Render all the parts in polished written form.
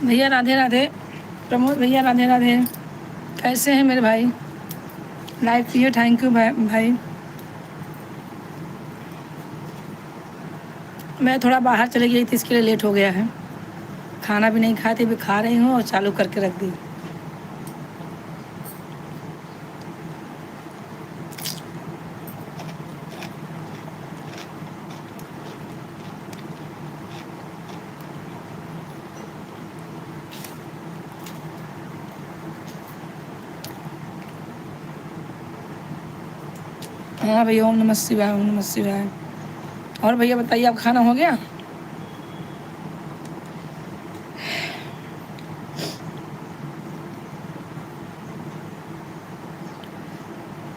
भैया राधे राधे। प्रमोद भैया राधे राधे। कैसे हैं मेरे भाई? लाइक किए, थैंक यू भाई। मैं थोड़ा बाहर चली गई थी, इसके लिए लेट हो गया है। खाना भी नहीं खाई थी, अभी खा रही हूँ और चालू करके रख दी। हाँ भैया, ओम नमः शिवाय, ओम नमः शिवाय। और भैया बताइए, आप खाना हो गया?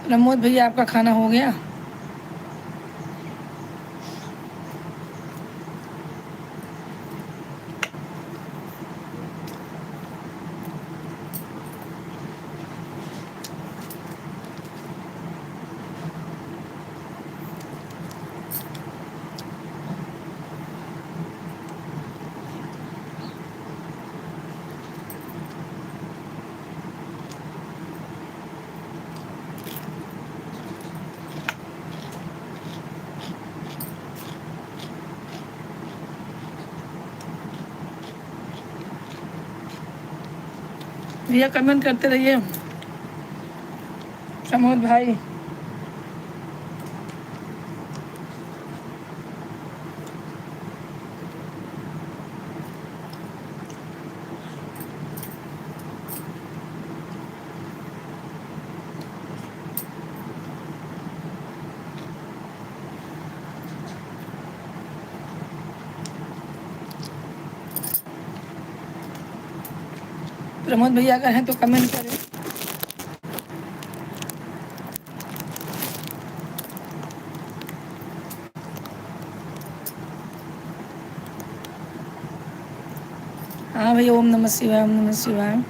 प्रमोद भैया, आपका खाना हो गया? भैया कमेंट करते रहिए। प्रमोद भाई, प्रमोद भैया अगर हैं तो कमेंट करें। हाँ भैया, ओम नमः शिवाय, ओम नमः शिवाय।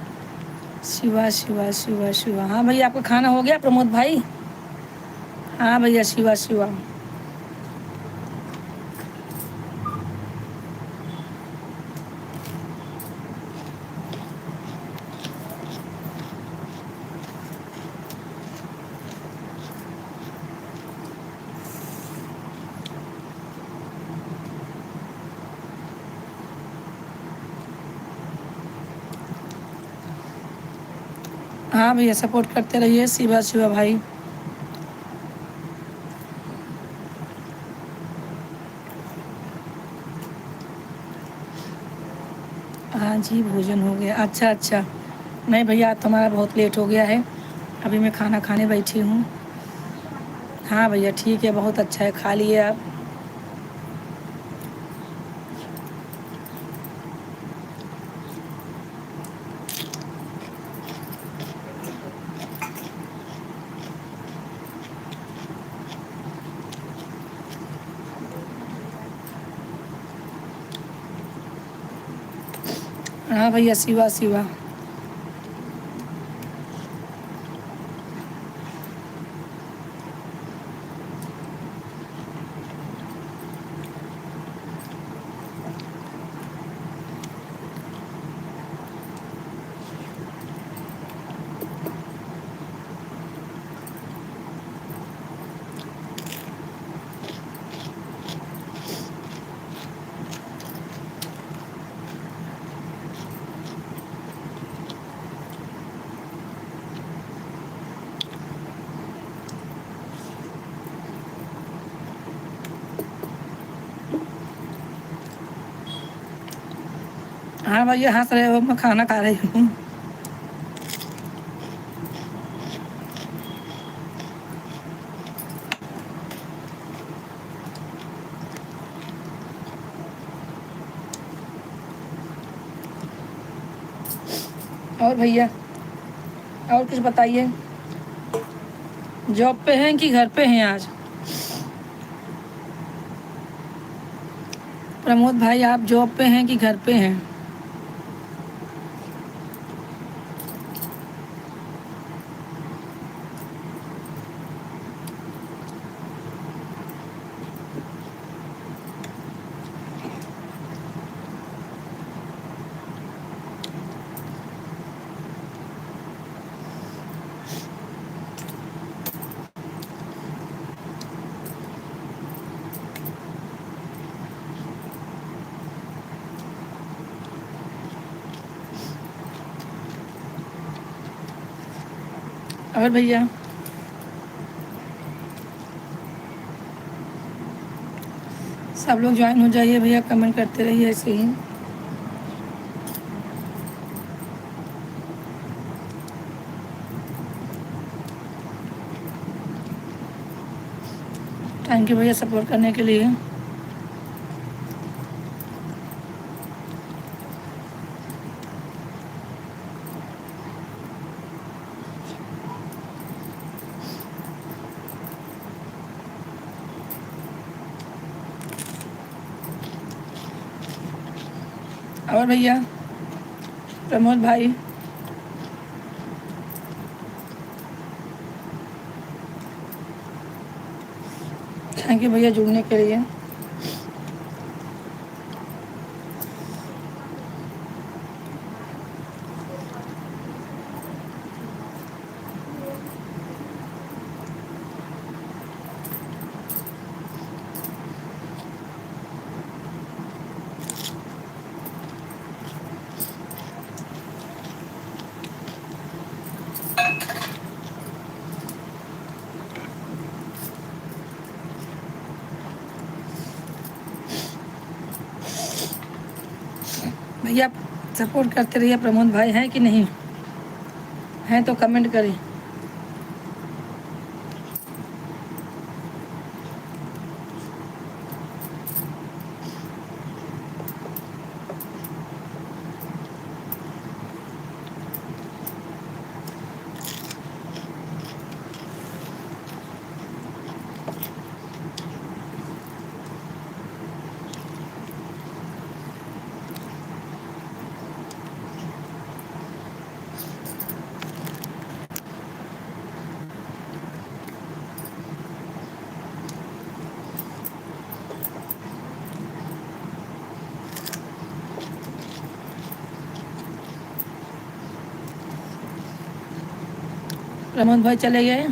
शिवा शिवा शिवा शिवा। हाँ भैया, आपका खाना हो गया प्रमोद भाई? हाँ भैया, शिवा शिवा। हाँ भैया, सपोर्ट करते रहिए, शिवा शिवा भाई। हाँ जी, भोजन हो गया। अच्छा अच्छा। नहीं भैया, आज तो हमारा बहुत लेट हो गया है। अभी मैं खाना खाने बैठी हूँ। हाँ भैया ठीक है, बहुत अच्छा है, खा लिए आप? हाँ भैया, शिवा शिवा। हाँ भैया हंस रहे हो, मैं खाना खा रही हूँ। और भैया और कुछ बताइए, जॉब पे हैं कि घर पे हैं आज? प्रमोद भाई आप जॉब पे हैं कि घर पे हैं? और भैया सब लोग ज्वाइन हो जाइए भैया, कमेंट करते रहिए ऐसे ही। थैंक यू भैया सपोर्ट करने के लिए। और भैया प्रमोद भाई थैंक यू भैया जुड़ने के लिए। भैया सपोर्ट करते रहिए। प्रमोद भाई हैं कि नहीं हैं तो कमेंट करें। प्रमोद भाई चले गए।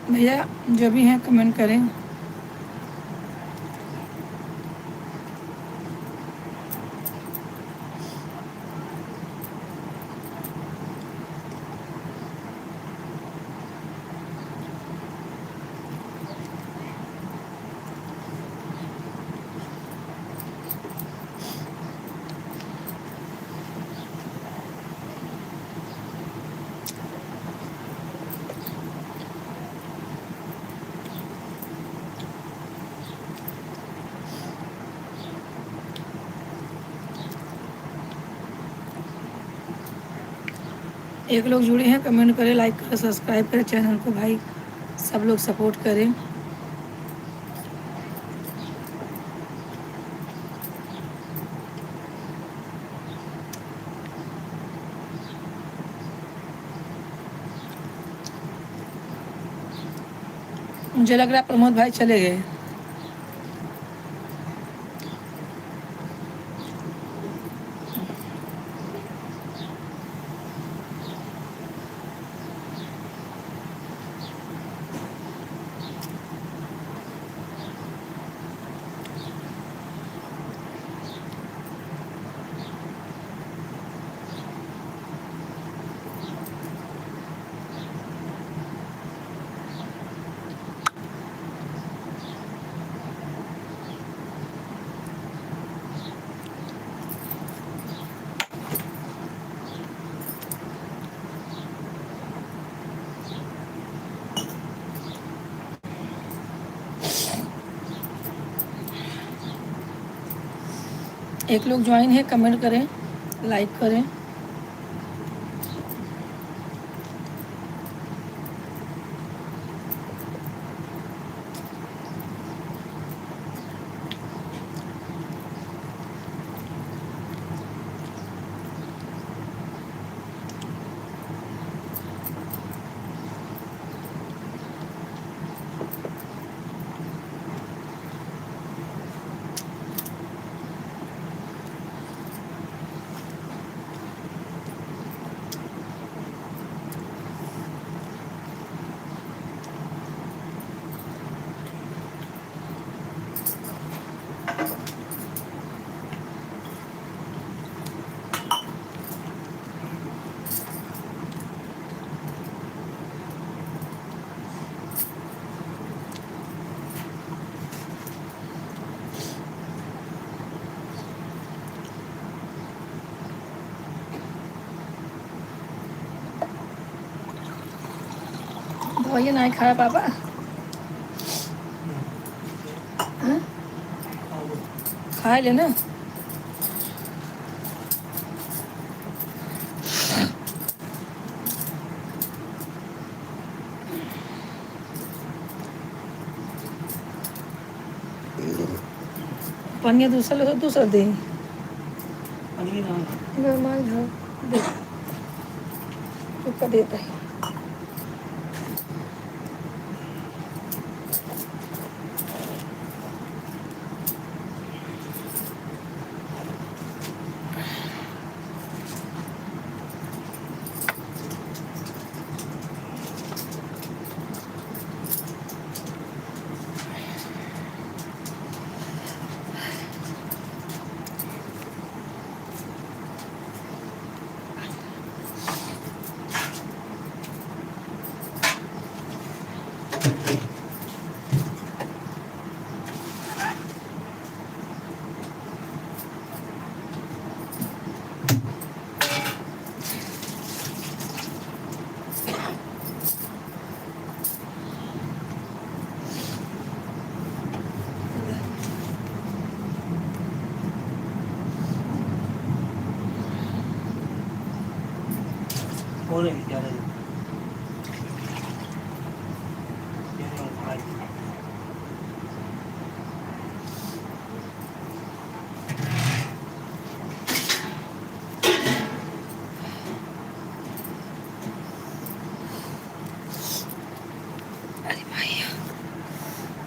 भैया जो भी हैं कमेंट करें। एक लोग जुड़े हैं, कमेंट करें, लाइक करें, सब्सक्राइब करें चैनल को भाई, सब लोग सपोर्ट करें। मुझे लग रहा है प्रमोद भाई चले गए। एक लोग ज्वाइन है, कमेंट करें, लाइक करें। दवाइयाँ नहीं खाया पापा? हाँ? खा लेना। पानी दूसरा लो, दूसरा दे। नॉर्मल है, दे ऊपर देता है।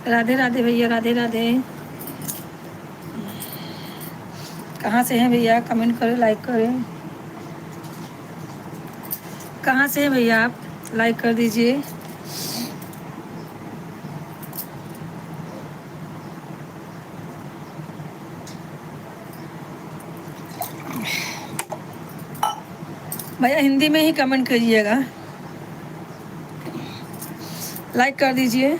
राधे राधे भैया, राधे राधे। कहाँ से हैं भैया? कमेंट करें, लाइक करें। कहाँ से हैं भैया आप? लाइक कर दीजिए। भैया हिंदी में ही कमेंट कीजिएगा, लाइक कर दीजिए।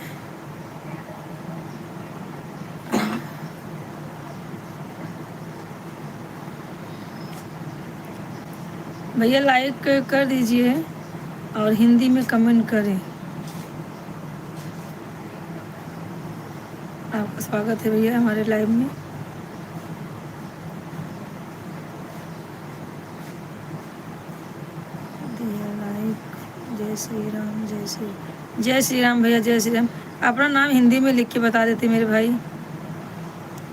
भैया लाइक कर दीजिए और हिंदी में कमेंट करें। आपका स्वागत है भैया हमारे लाइव में। दिया जय श्री राम भैया, जय श्री राम। अपना नाम हिंदी में लिख के बता देते मेरे भाई,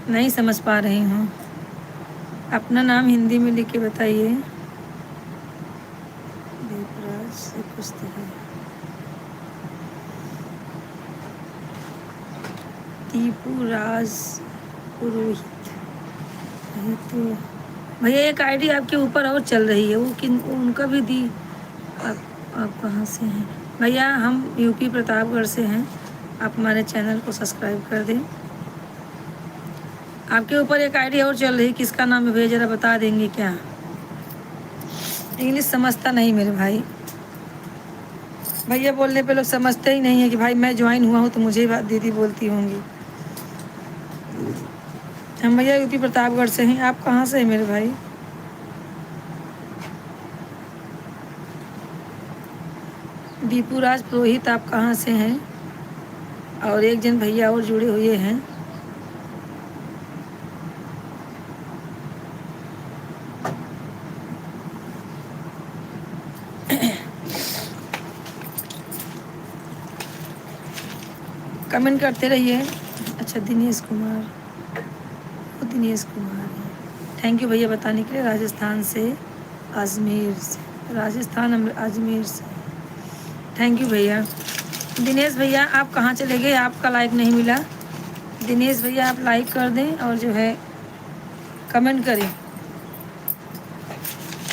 नहीं समझ पा रही हूँ। अपना नाम हिंदी में लिख के बताइए। दीपराज से कुछ तो है, दीपूराज पुरोहित है तो। भैया एक आईडी आपके ऊपर और चल रही है, वो किन, उनका भी दी। आप कहाँ से हैं भैया? हम यूपी प्रतापगढ़ से हैं। आप हमारे चैनल को सब्सक्राइब कर दें। आपके ऊपर एक आईडी और चल रही, किसका नाम है भैया, ज़रा बता देंगे क्या? इंग्लिश समझता नहीं मेरे भाई, भैया बोलने पे लोग समझते ही नहीं है कि भाई मैं ज्वाइन हुआ हूँ तो मुझे ही बात दीदी बोलती होंगी। हम भैया यूपी प्रतापगढ़ से हैं। आप कहाँ से हैं मेरे भाई? दीपूराज पुरोहित, आप कहाँ से हैं? और एक जन भैया और जुड़े हुए हैं। कमेंट करते रहिए। अच्छा दिनेश कुमार, वो दिनेश कुमार है। थैंक यू भैया बताने के लिए। राजस्थान से, अजमेर से, राजस्थान अजमेर से। थैंक यू भैया। दिनेश भैया आप कहाँ चले गए? आपका लाइक नहीं मिला। दिनेश भैया आप लाइक कर दें और जो है कमेंट करें।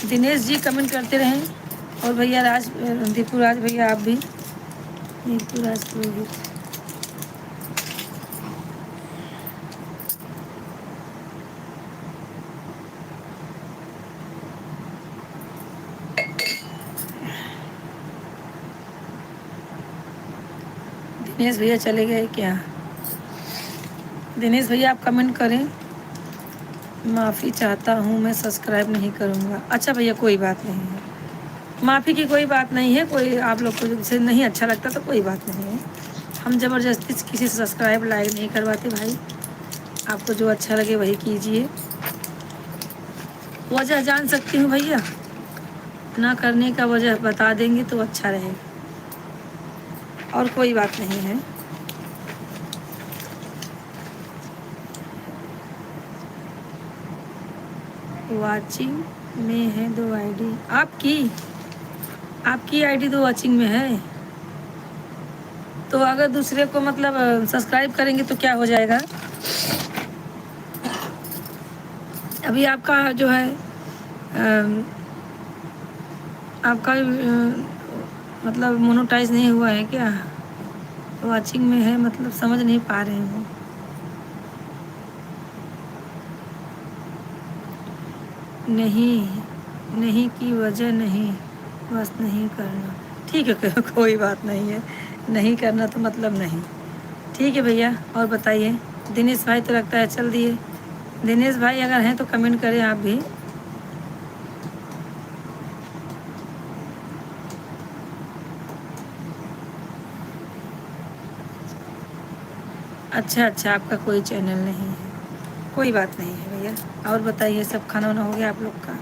दिनेश जी कमेंट करते रहें। और भैया दीपूराज भैया आप भी। दीपूराज पुरोहित, दिनेश भैया चले गए क्या? दिनेश भैया आप कमेंट करें। माफ़ी चाहता हूँ, मैं सब्सक्राइब नहीं करूँगा। अच्छा भैया कोई बात नहीं है, माफ़ी की कोई बात नहीं है। कोई आप लोग को जैसे नहीं अच्छा लगता तो कोई बात नहीं है। हम ज़बरदस्ती किसी से सब्सक्राइब लाइक नहीं करवाते भाई। आपको जो अच्छा लगे वही कीजिए। वजह जान सकती हूँ भैया? ना करने का वजह बता देंगे तो अच्छा रहेगा, और कोई बात नहीं है। वाचिंग में है 2 आईडी आपकी आईडी 2 वाचिंग में है। तो अगर दूसरे को मतलब सब्सक्राइब करेंगे तो क्या हो जाएगा? अभी आपका जो है आपका मतलब मोनोटाइज नहीं हुआ है क्या? वाचिंग में है मतलब समझ नहीं पा रहे हूँ। नहीं की वजह नहीं, बस नहीं करना। ठीक है कोई बात नहीं है, नहीं करना तो मतलब नहीं। ठीक है भैया। और बताइए। दिनेश भाई तो लगता है चल दिए। दिनेश भाई अगर हैं तो कमेंट करें आप भी। अच्छा आपका कोई चैनल नहीं है, कोई बात नहीं है भैया। और बताइए सब खाना वाना हो गया आप लोग का?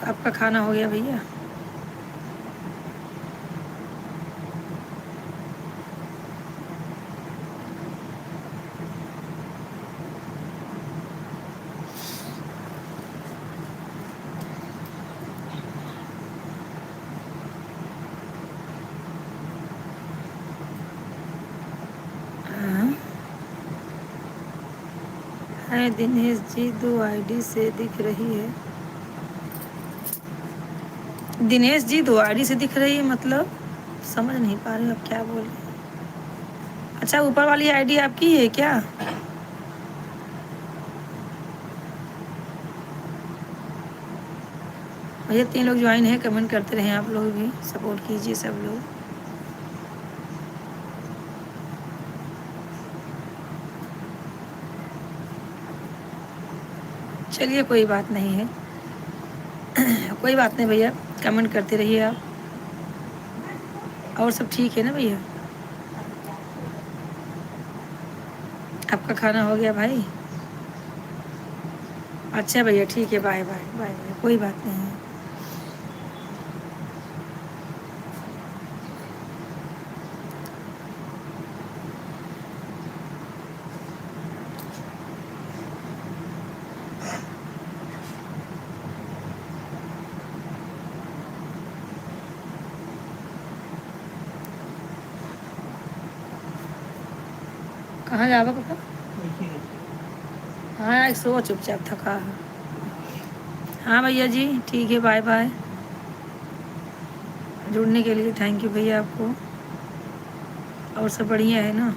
आपका खाना हो गया भैया? हाँ है दिनेश जी 2 आईडी से दिख रही है। दिनेश जी 2 आईडी से दिख रही है मतलब समझ नहीं पा रहे आप क्या बोल रहे हैं। अच्छा ऊपर वाली आईडी आपकी है क्या? भैया 3 लोग ज्वाइन है, कमेंट करते रहें। आप लोग भी सपोर्ट कीजिए सब लोग। चलिए कोई बात नहीं है कोई बात नहीं भैया, कमेंट करते रहिए आप। और सब ठीक है ना भैया? आपका खाना हो गया भाई? अच्छा भैया ठीक है, बाय बाय बाय बाय, कोई बात नहीं है। कहाँ जावा पापा? हाँ एक सो चुपचाप थका है। हाँ भैया जी ठीक है, बाय बाय। जुड़ने के लिए थैंक यू भैया आपको। और सब बढ़िया है ना?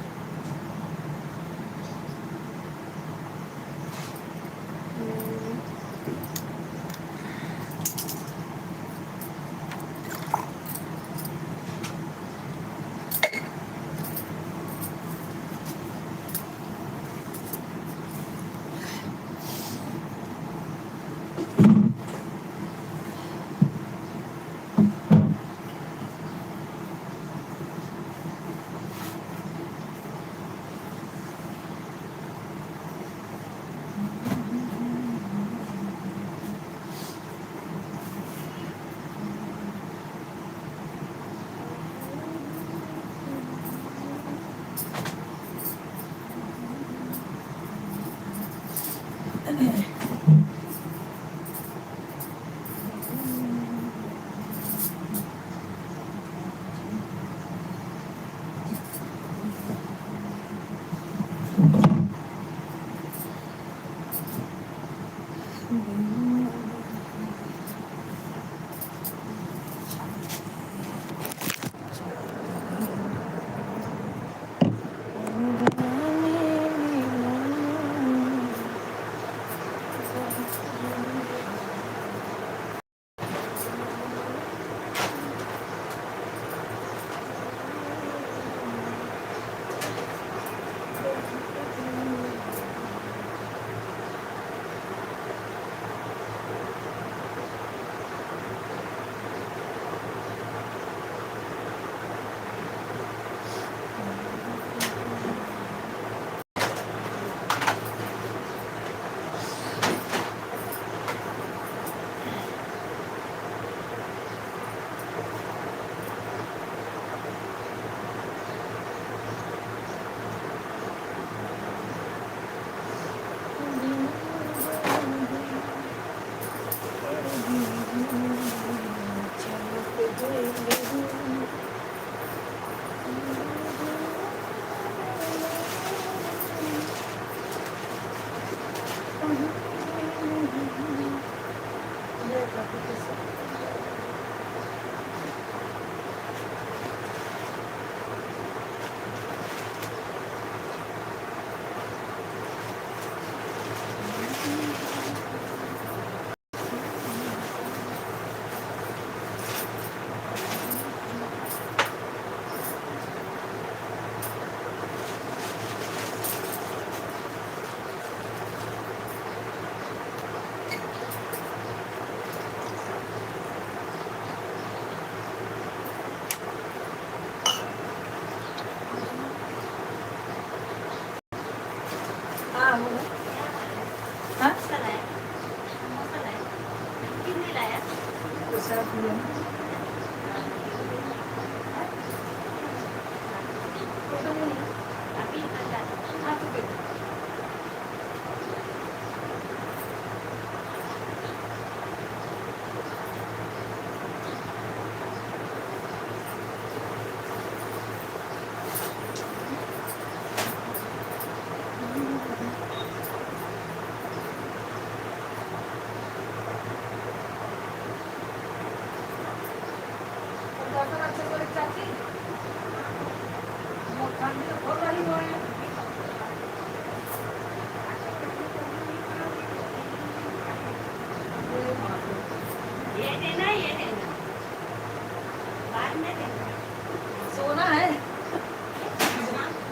सोना है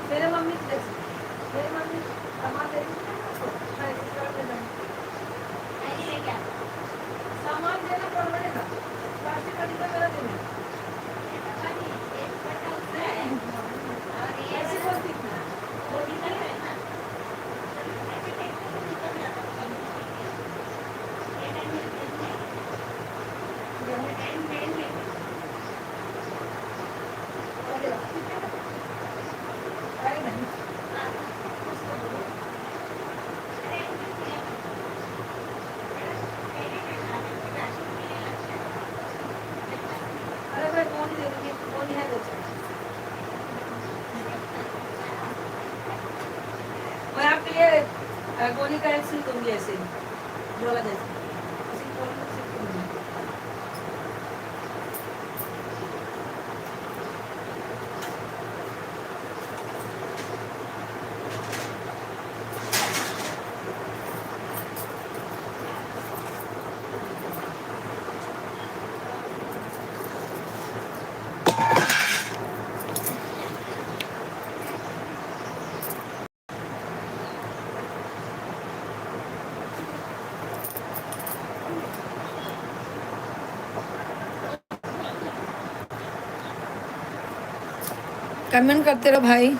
मेरे मम्मी सामान दे सामान देना पड़ेगा प्लास्टिक का डिब्बा मेरा देना ऐसी बोलती ये गोली का एक सील दूंगी ऐसे बोला जैसे ऐसे बोल के सील दूंगी। कमेंट करते रहो भाई।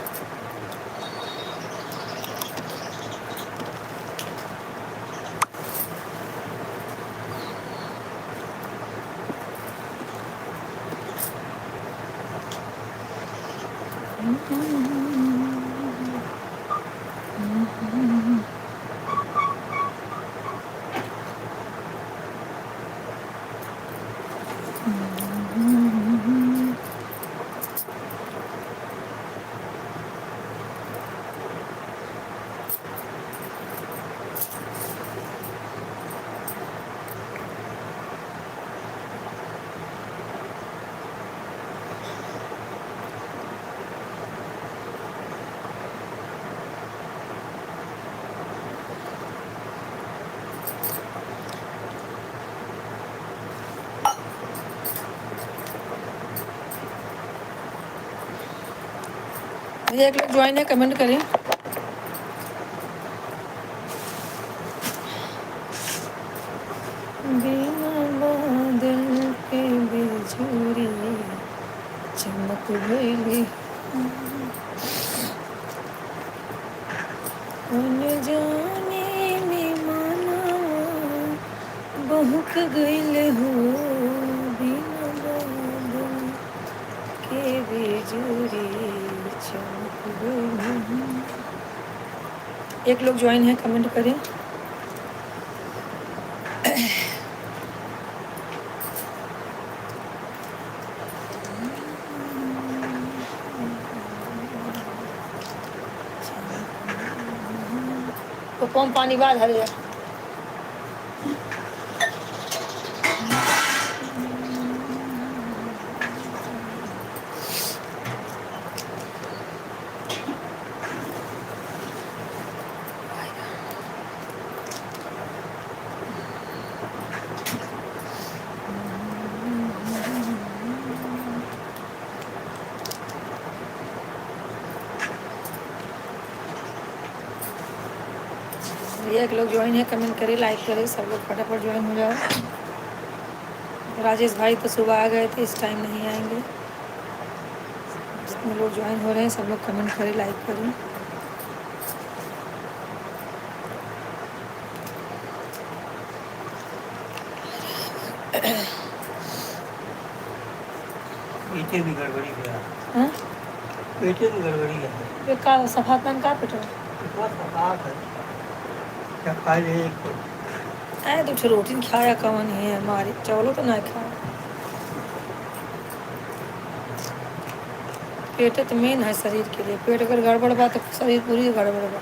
भैया एक लोग ज्वाइन है, कमेंट करें। बिना बादल के बिजुरी चमक गई अनजाने में माना बहुक गईले हो बिना बादल के बिजुरी चमक गई। एक लोग ज्वाइन है, कमेंट करें। तो कौन पानी बाद हरे एक लोग ज्वाइन है, कमेंट करें, लाइक करें। सब लोग फटाफट ज्वाइन हो जाओ। राजेश भाई तो सुबह आ गए थे, इस टाइम नहीं आएंगे। जितने लोग ज्वाइन हो रहे हैं सब लोग कमेंट करें, लाइक करें। पेटे भी गड़बड़ी है। हाँ पेटे भी गड़बड़ी है। ये का सफातन का पेटो बहुत सफात है। क्या खाए ले एक आए तो रोटी खाया कवन है हमारी चावलों तो ना खाया। पेट तो मेन है शरीर के लिए। पेट अगर गड़बड़ बा तो शरीर पूरी गड़बड़ बा।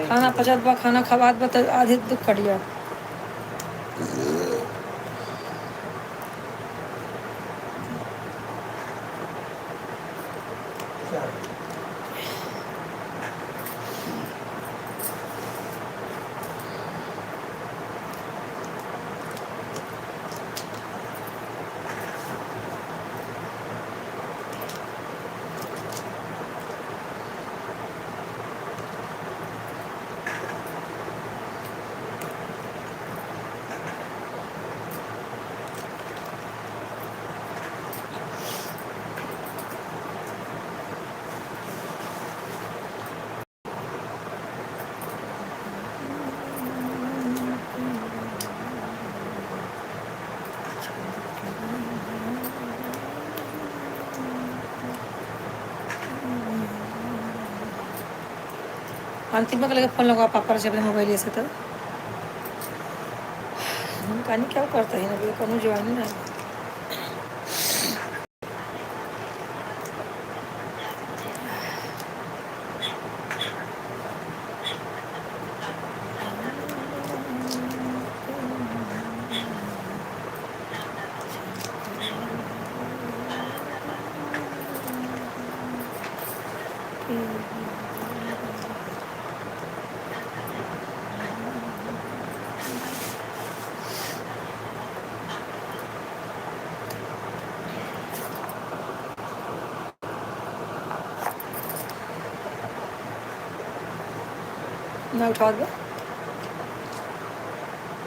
खाना पचत बा, खाना खबात बा तो आधे दुख कटिया। अंतिम में लगे फोन लगा पापा से अपने मोबाइल से तो कहानी क्या करता है ना कौन ज्वाइन ना ना उठा दो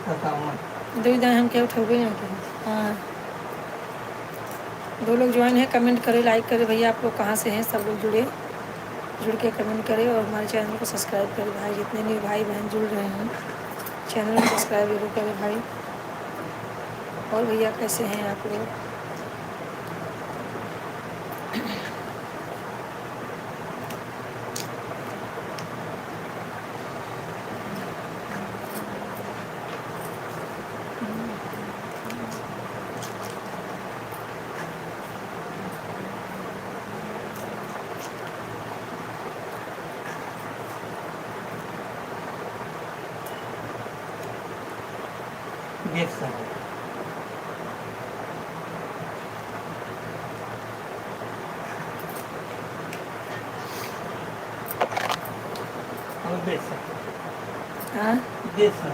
57 दो इधर हम क्या उठोगे ना क्या। हाँ, 2 लोग ज्वाइन है, कमेंट करें, लाइक करें भैया। आप लोग कहाँ से हैं? सब लोग जुड़ के कमेंट करें और हमारे चैनल को सब्सक्राइब करें भाई। जितने न्यू भाई बहन जुड़ रहे हैं चैनल को सब्सक्राइब जरूर करें भाई। और भैया कैसे हैं आप लोग? देख सर और देख सर हाँ, देख सर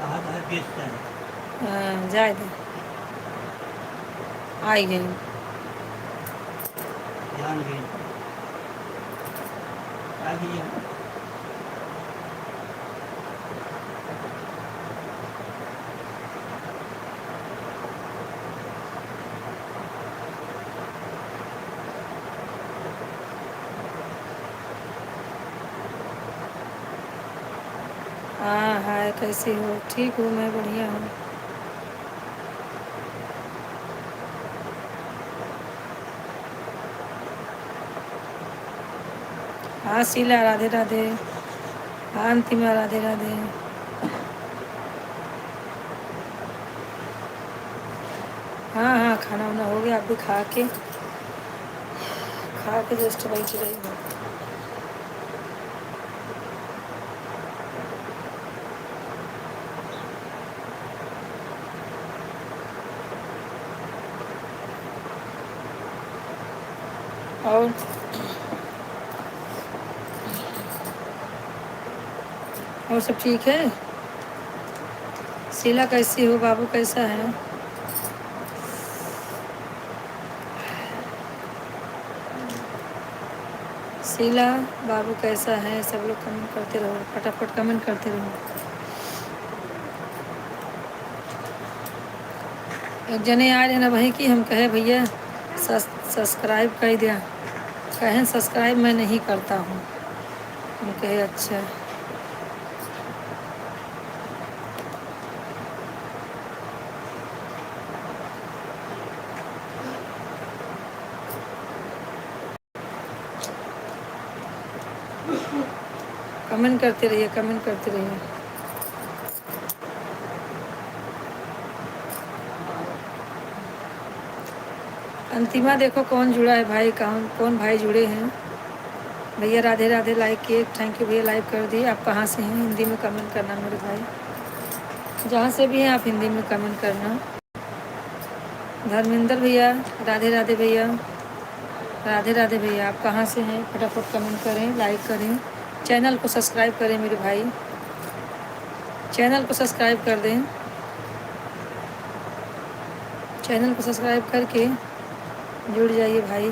आज है देख सर जाए दे आई गई। ध्यान गई आ गई हाँ, हाय कैसे हो? ठीक हूँ, मैं बढ़िया हूँ। हाँ शीला, राधे राधे। हाँ अंतिमा, राधे राधे। हाँ हाँ, खाना वाना हो गया, आप भी खा के जस्ट बैठ रही हूँ। और सब ठीक है? शीला कैसी हो? बाबू कैसा है? शीला, बाबू कैसा है? सब लोग कमेंट करते रहो, फटाफट कमेंट करते रहो। एक जने आ रहे ना वही कि हम कहे भैया सब्सक्राइब कर दिया, कहें सब्सक्राइब मैं नहीं करता हूँ। हम कहे अच्छा। कमेंट करते रहिए, कमेंट करते रहिए। अंतिमा देखो कौन जुड़ा है भाई, कौन भाई जुड़े हैं। भैया राधे राधे, लाइक किए, थैंक यू भैया, लाइक कर दिए। आप कहाँ से हैं? हिंदी में कमेंट करना मेरे भाई, जहाँ से भी हैं आप हिंदी में कमेंट करना। धर्मेंद्र भैया, राधे राधे भैया, राधे राधे भैया। आप कहाँ से हैं? फटाफट कमेंट करें, लाइक करें, चैनल को सब्सक्राइब करें मेरे भाई, चैनल को सब्सक्राइब कर दें, चैनल को सब्सक्राइब करके जुड़ जाइए भाई।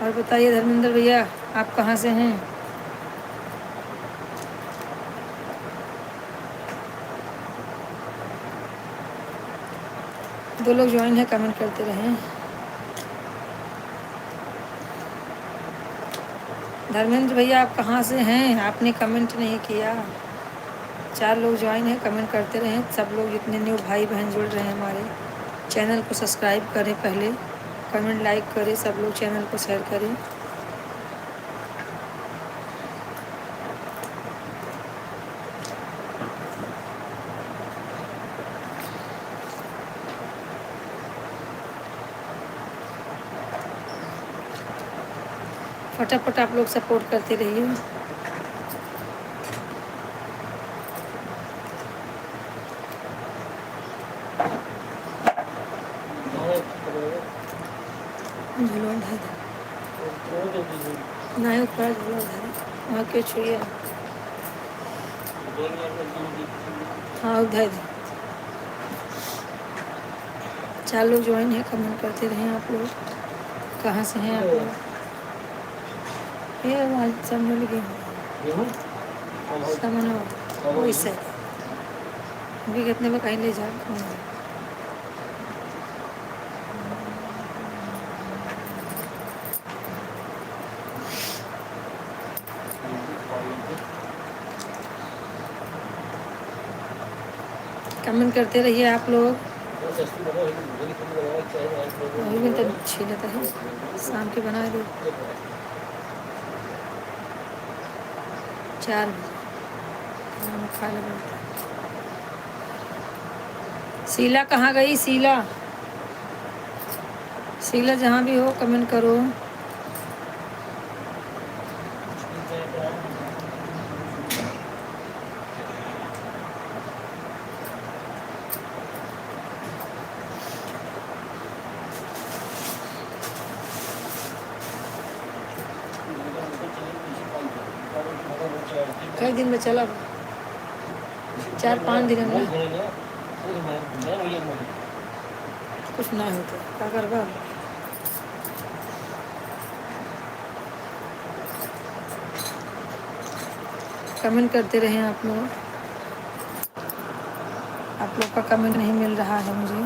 और बताइए धर्मेंद्र भैया, आप कहाँ से हैं? दो लोग ज्वाइन है, कमेंट करते रहें। धर्मेंद्र भैया आप कहाँ से हैं? आपने कमेंट नहीं किया। 4 लोग ज्वाइन है, कमेंट करते रहें। सब लोग जितने न्यू भाई बहन जुड़ रहे हैं हमारे चैनल को सब्सक्राइब करें, पहले कमेंट लाइक करें, सब लोग चैनल को शेयर करें। फटाफट आप लोग सपोर्ट करते रहिए। झूलो उधार नहीं ऊपर झूलो उधार वहाँ क्यों छुए हाँ उधर चार लोग ज्वाइन है कमेंट करते रहे आप लोग कहाँ से हैं आप लोग ये वहाँ समझ लगे सामान वैसे अभी कितने में कहीं ले जाओ कमेंट करते रहिए आप लोग वही में तो अच्छी लेता है शाम के बना दो 4 बजे खा लगा शीला कहाँ गई शीला शीला जहाँ भी हो कमेंट करो कई दिन में चला 4-5 दिन में कुछ ना होता क्या करवा कमेंट करते रहे आप लोग का कमेंट नहीं मिल रहा है मुझे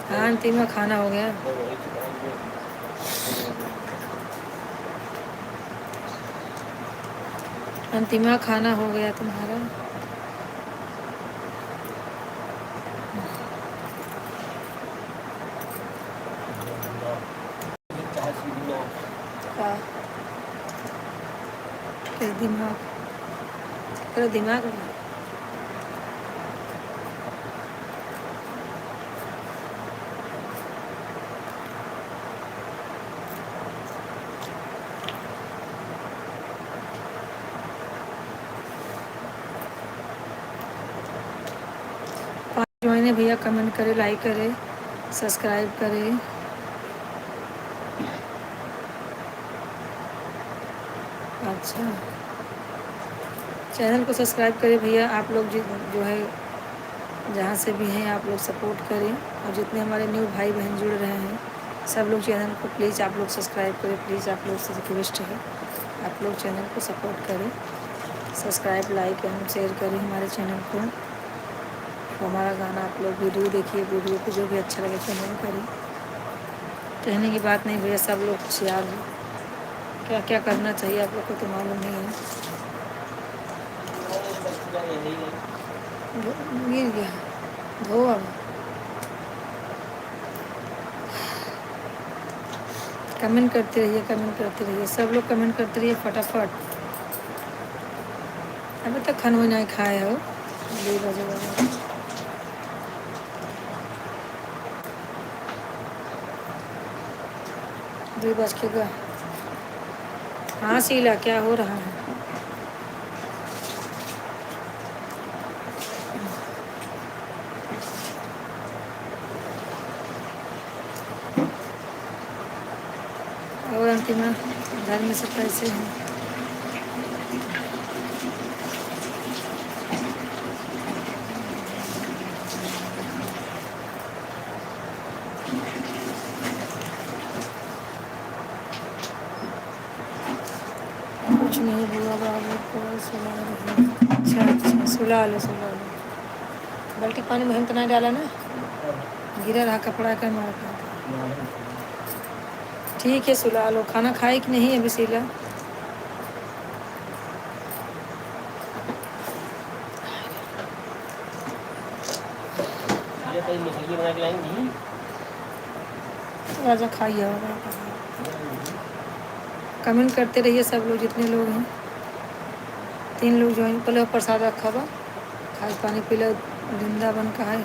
हाँ अंतिम में खाना हो गया अंतिमा खाना हो गया तुम्हारा हाँ किस दिमाग तेरा दिमाग में ज्वाइन भैया कमेंट करे लाइक करे सब्सक्राइब करे अच्छा चैनल को सब्सक्राइब करें भैया आप लोग जो है जहाँ से भी हैं आप लोग सपोर्ट करें और जितने हमारे न्यू भाई बहन जुड़ रहे हैं सब लोग चैनल को प्लीज़ आप लोग सब्सक्राइब करें प्लीज़ आप लोग से रिक्वेस्ट है आप लोग चैनल को सपोर्ट करें सब्सक्राइब लाइक एंड शेयर करें हमारे चैनल को तो हमारा गाना आप लोग वीडियो देखिए वीडियो को जो भी अच्छा लगे कमेंट करें कहने की बात नहीं भैया सब लोग होशियार हैं क्या क्या करना चाहिए आप लोग को तो मालूम नहीं है गिर गया धो अब कमेंट करते रहिए सब लोग कमेंट करते रहिए फटाफट अभी तक खाना नहीं खाए हो 2 बजे 2 बज के गया हाँ शीला क्या हो रहा है और अंतिमा घर में सब कैसे हैं कुछ नहीं हुआ बाबू को सुला रही अच्छा सुला लो बाल्टी पानी में हम तो नहीं डाला ना गिरा रहा कपड़ा का मार ठीक है सुला लो खाना खाए कि नहीं अभी शीला राजा खाइए होगा कमेंट करते रहिए सब लोग जितने लोग हैं 3 लोग ज्वाइन पहले प्रसाद रखा हुआ खाए पानी पी लो वृंदावन का है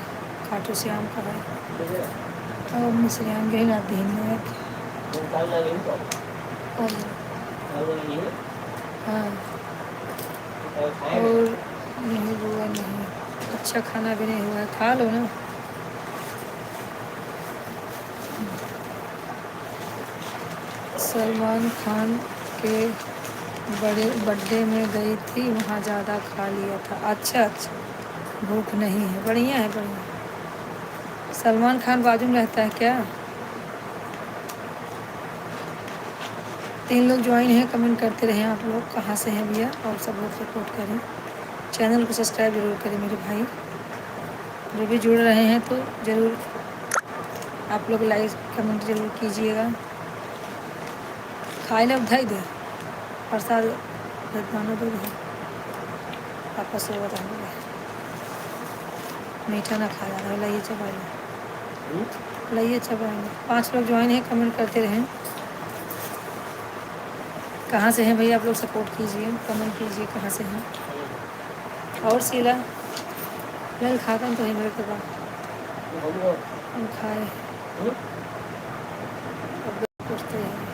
खाटू श्याम का है और मिश्रियाँ गई ना दिन में हाँ और नहीं बुआ नहीं, अच्छा खाना भी नहीं हुआ है, खा लो ना। सलमान खान के बड़े बर्थडे में गई थी, वहाँ ज़्यादा खा लिया था। अच्छा अच्छा, भूख नहीं है, बढ़िया है बढ़िया। सलमान खान बाजू में रहता है क्या? 3 लोग ज्वाइन हैं, कमेंट करते रहे आप लोग, कहाँ से हैं भैया, और सब लोग सपोर्ट करें, चैनल को सब्सक्राइब जरूर करें मेरे भाई। जो भी जुड़ रहे हैं तो ज़रूर आप लोग लाइक कमेंट जरूर कीजिएगा। खाए ना उठाई दे प्रसाद दाना दो दे वापस से बता दो, मीठा ना खाया रहा, लाइए चबाइए, लाइए चबाइए। 5 लोग ज्वाइन हैं, कमेंट करते रहें। कहाँ से हैं भैया आप लोग, सपोर्ट कीजिए, कमेंट कीजिए कहाँ से हैं। और शीला मैं खाता हूँ तो ही मेरे के बाद हम खाए अब पूछते हैं।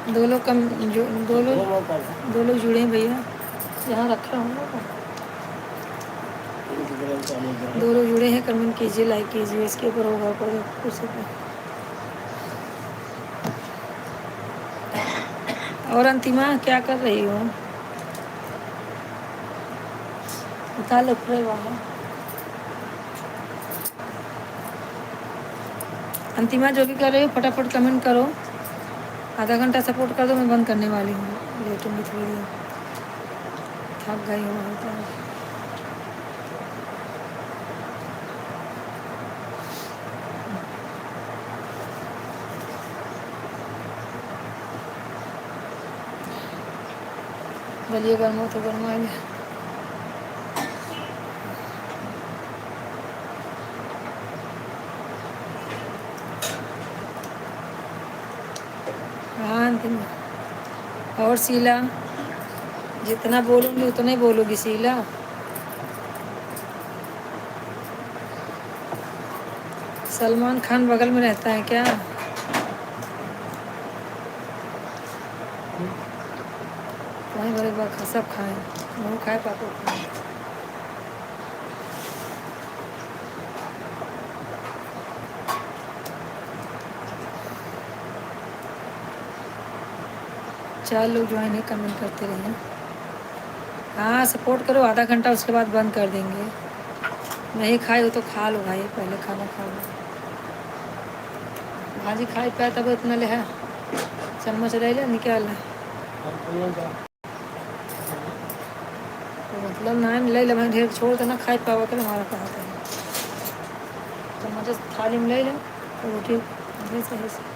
दो लोग कम जो दो लोग जुड़े हैं भैया, यहाँ रखे होंगे। दो लोग जुड़े हैं, कमेंट कीजिए, लाइक कीजिए, इसके ऊपर होगा ऊपर कुर्सी पे। और अंतिमा क्या कर रही हो, बता लो पूरे वहाँ। अंतिमा जो भी कर रही हो फटाफट कमेंट करो, आधा घंटा सपोर्ट कर दो, मैं बंद करने वाली हूँ, लेटूंगी थोड़ी देर, थक गई हूँ बहुत आज। बोलिए गर्म हो तो गर्माइए। हाँ अंतिमा और शीला, जितना बोलूँगी उतना ही बोलोगी शीला। सलमान खान बगल में रहता है क्या? वहीं बड़े बात सब खाएं, वो खाए पापा खाए। 4 लोग ज्वाइन है, कमेंट करते रहिए। हाँ सपोर्ट करो, आधा घंटा उसके बाद बंद कर देंगे। नहीं खाए हो तो खा लो भाई, पहले खाना खा लो। भाजी खाई पाए तब इतना ले है, चम्मच रह ले निकाल है तो मतलब ना ले ले भाई, ढेर छोड़ के ना खाई पावा कर हमारा कहा था। चम्मच थाली में ले ले तो रोटी सही से।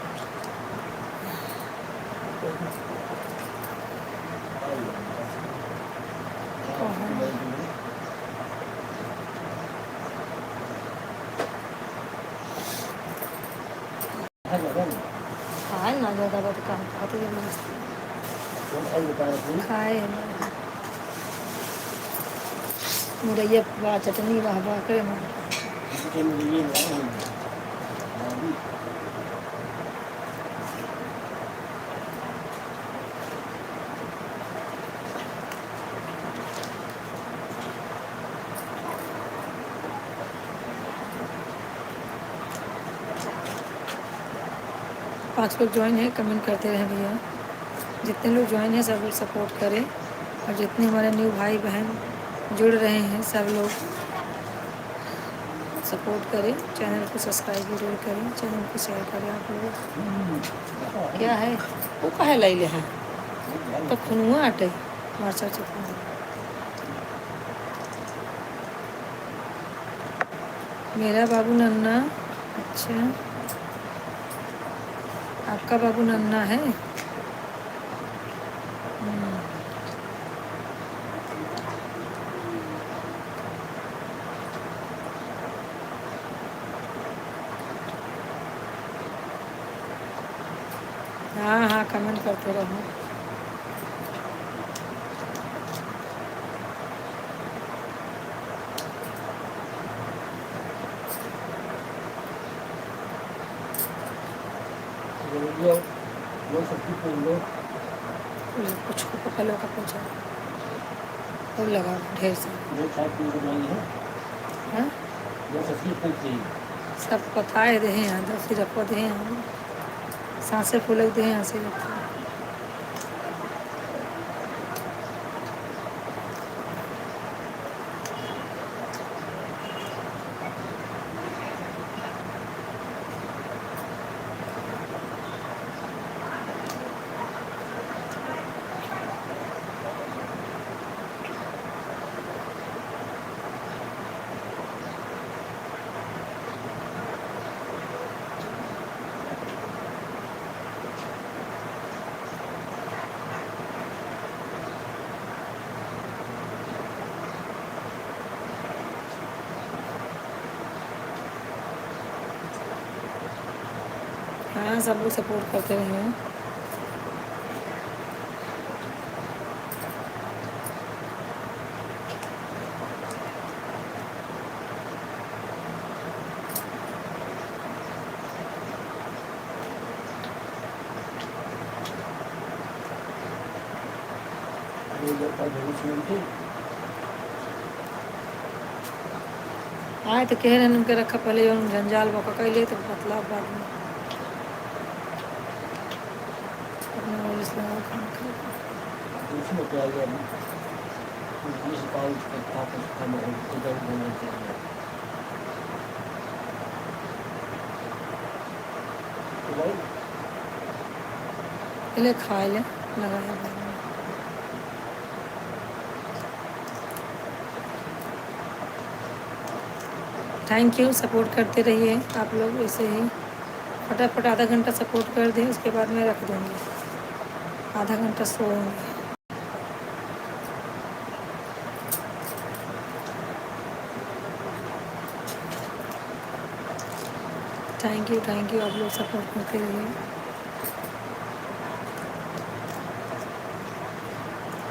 खाए ना ज़्यादा बात काम खाते जब खाए मुरैया वाह चटनी वाह वाह करे मार 5 लोग ज्वाइन है, कमेंट करते रहे भैया। जितने लोग ज्वाइन हैं सब लोग सपोर्ट करें, और जितने हमारे न्यू भाई बहन जुड़ रहे हैं सब लोग सपोर्ट करें। चैनल को सब्सक्राइब जरूर करें, चैनल को शेयर करें आप लोग। क्या है वो कहे लै ले हैं तो खुनुआ आटे मरचा चटनी। मेरा बाबू नन्ना, अच्छा आपका बाबू नन्ना है। हाँ हाँ कमेंट करते रहो। कुछ पकड़ो का पूछा और लगा ढेर से। हाँ सब पताए दे हैं दस रखो दे हैं सांसें फूलक दे हैं ऐसे लगता है। हाँ सब लोग सपोर्ट करते रहे। आए तो कह रहे उनके रखा पहले जो जंजाल बका कैले तो बतलाव बाद में अपने और इस्लाम खाना पहले खाए ले लगाया बाद में। थैंक यू, सपोर्ट करते रहिए आप लोग ऐसे ही। फटाफट आधा घंटा सपोर्ट कर दें, उसके बाद मैं रख दूँगी, आधा घंटा सोऊंगी। थैंक यू आप लोग सपोर्ट करते रहिए।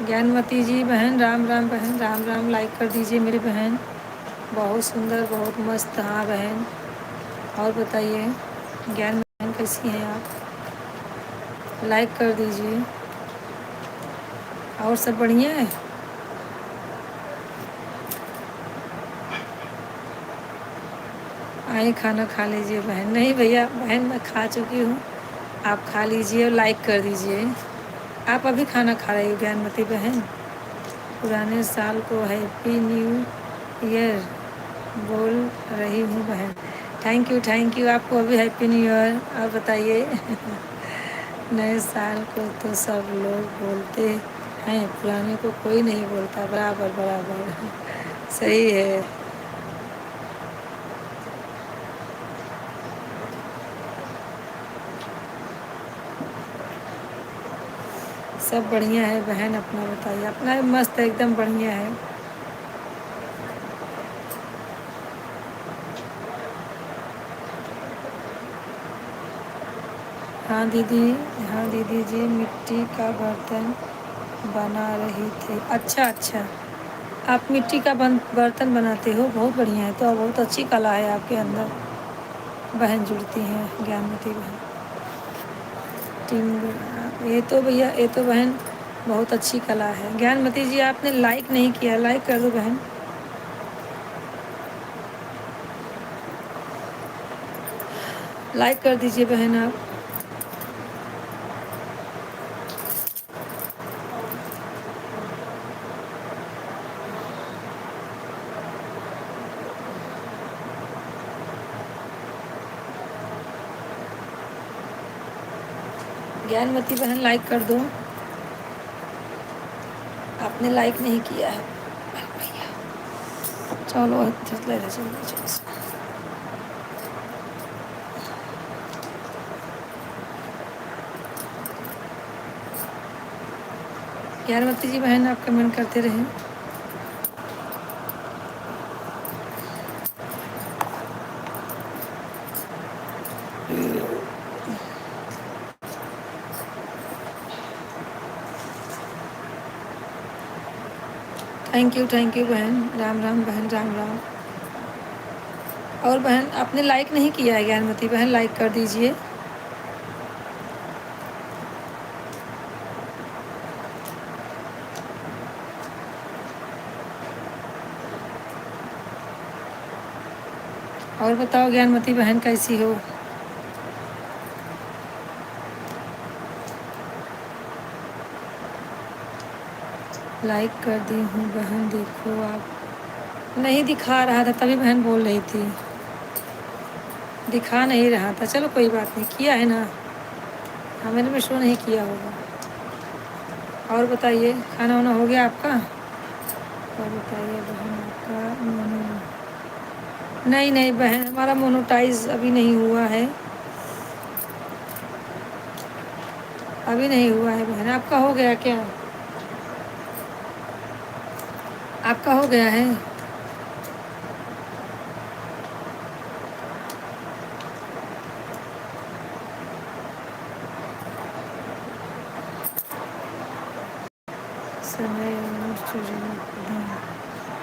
ज्ञानवती जी बहन राम राम, बहन राम राम, लाइक कर दीजिए मेरी बहन, बहुत सुंदर बहुत मस्त। हाँ बहन और बताइए ज्ञान बहन कैसी हैं आप, लाइक कर दीजिए। और सब बढ़िया है। आइए खाना खा लीजिए बहन। नहीं भैया बहन मैं खा चुकी हूँ, आप खा लीजिए और लाइक कर दीजिए। आप अभी खाना खा रही हो ज्ञानमती बहन? पुराने साल को हैप्पी न्यू ईयर बोल रही हूँ बहन। थैंक यू आपको अभी हैप्पी न्यू ईयर। आप बताइए। नए साल को तो सब लोग बोलते हैं, पुराने को कोई नहीं बोलता। बराबर बराबर। सही है। सब बढ़िया है बहन, अपना बताइए। अपना भी मस्त है, एकदम बढ़िया है। हाँ दीदी, हाँ दीदी जी मिट्टी का बर्तन बना रही थी। अच्छा अच्छा, आप मिट्टी का बर्तन बनाते हो, बहुत बढ़िया है। तो बहुत अच्छी कला है आपके अंदर। बहन जुड़ती हैं ज्ञानमती बहन। टीम, ये तो भैया, ये तो बहन बहुत अच्छी कला है। ज्ञानमती जी आपने लाइक नहीं किया, लाइक कर दो बहन। लाइक कर दीजिए बहन आप। ज्ञानमती बहन लाइक कर दो, आपने लाइक नहीं किया है। चलो चलो। ज्ञानमती जी बहन आप कमेंट करते रहें। थैंक यू बहन। राम राम बहन, राम राम। और बहन आपने लाइक नहीं किया है, ज्ञानमती बहन लाइक कर दीजिए। और बताओ ज्ञानमती बहन कैसी हो? लाइक कर दी हूँ बहन, देखो आप। नहीं दिखा रहा था, तभी बहन बोल रही थी। दिखा नहीं रहा था। चलो कोई बात नहीं, किया है ना। हाँ, मैंने भी शो नहीं किया होगा। और बताइए, खाना वाना हो गया आपका? और बताइए बहन आपका नहीं नहीं बहन, हमारा मोनोटाइज अभी नहीं हुआ है। अभी नहीं हुआ है बहन। आपका हो गया क्या? आपका हो गया है? समय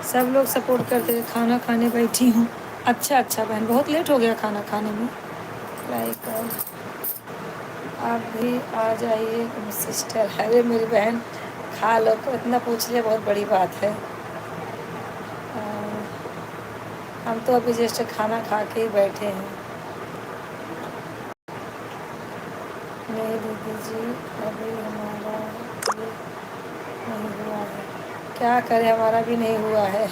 सब लोग सपोर्ट करते थे। खाना खाने बैठी हूँ। अच्छा अच्छा बहन, बहुत लेट हो गया खाना खाने में। लाइक आप भी आ जाइए सिस्टर। अरे मेरी बहन, खा लो, तो इतना पूछ लिया, बहुत बड़ी बात है। हम तो अभी जस्ट खाना खा के ही बैठे हैं। नहीं दीदी जी, अभी हमारा ये नहीं हुआ है। क्या करें, हमारा भी नहीं हुआ है।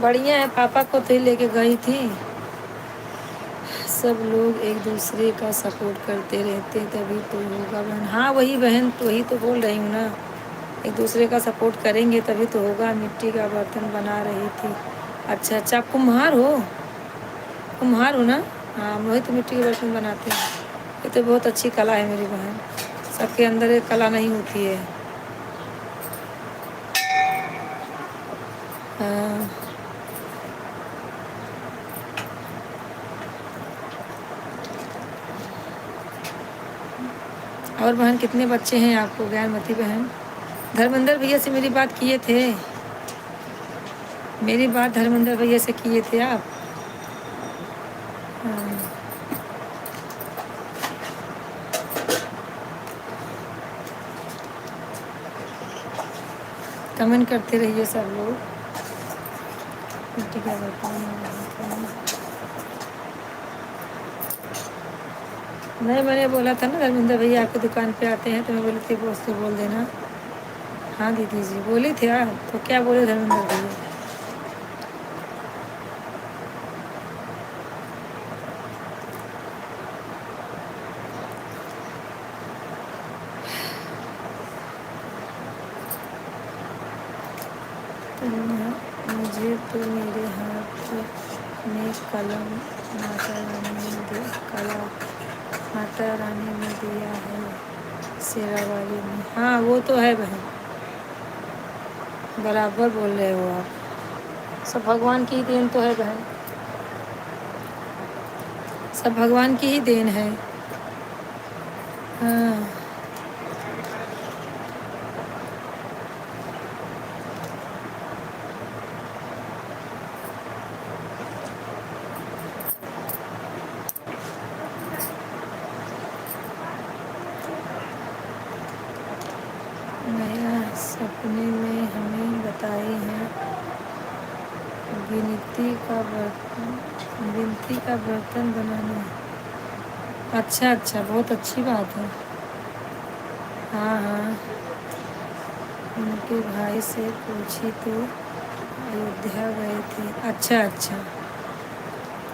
बढ़िया है, पापा को तो ही लेके गई थी। सब लोग एक दूसरे का सपोर्ट करते रहते तभी तो होगा बहन। हाँ वही बहन, तो वही तो बोल रही हूँ ना, एक दूसरे का सपोर्ट करेंगे तभी तो होगा। मिट्टी का बर्तन बना रही थी। अच्छा अच्छा, आप कुम्हार हो? कुम्हार हो ना? हाँ, वही तो मिट्टी के बर्तन बनाते हैं। ये तो बहुत अच्छी कला है मेरी बहन। सबके अंदर एक कला नहीं होती है। हाँ। और बहन कितने बच्चे हैं आपको ज्ञानमती बहन? धर्मेंद्र भैया से मेरी बात किए थे? मेरी बात धर्मेंद्र भैया से किए थे आप? हाँ। कमेंट करते रहिए सब लोग। मिट्टी का बर्तन, नहीं मैंने बोला था ना धर्मेंद्र भैया आपकी दुकान पे आते हैं, तो मैं बोली थी बॉस से बोल देना। हाँ दीदी जी बोली थी आप, तो क्या बोले धर्मेंद्र भैया? मुझे तो मेरे हाथ में कलम माता रानी ने दे कला माता रानी ने दिया है, शेरा वाली ने। हाँ वो तो है बहन, बराबर बोल रहे हो आप। सब भगवान की ही देन तो है बहन, सब भगवान की ही देन है। हाँ नया सपने में हमें बताए हैं गिनती का बर्तन बनाना। अच्छा अच्छा, बहुत अच्छी बात है। हाँ हाँ, उनके भाई से पूछी तो अयोध्या गए थे। अच्छा अच्छा,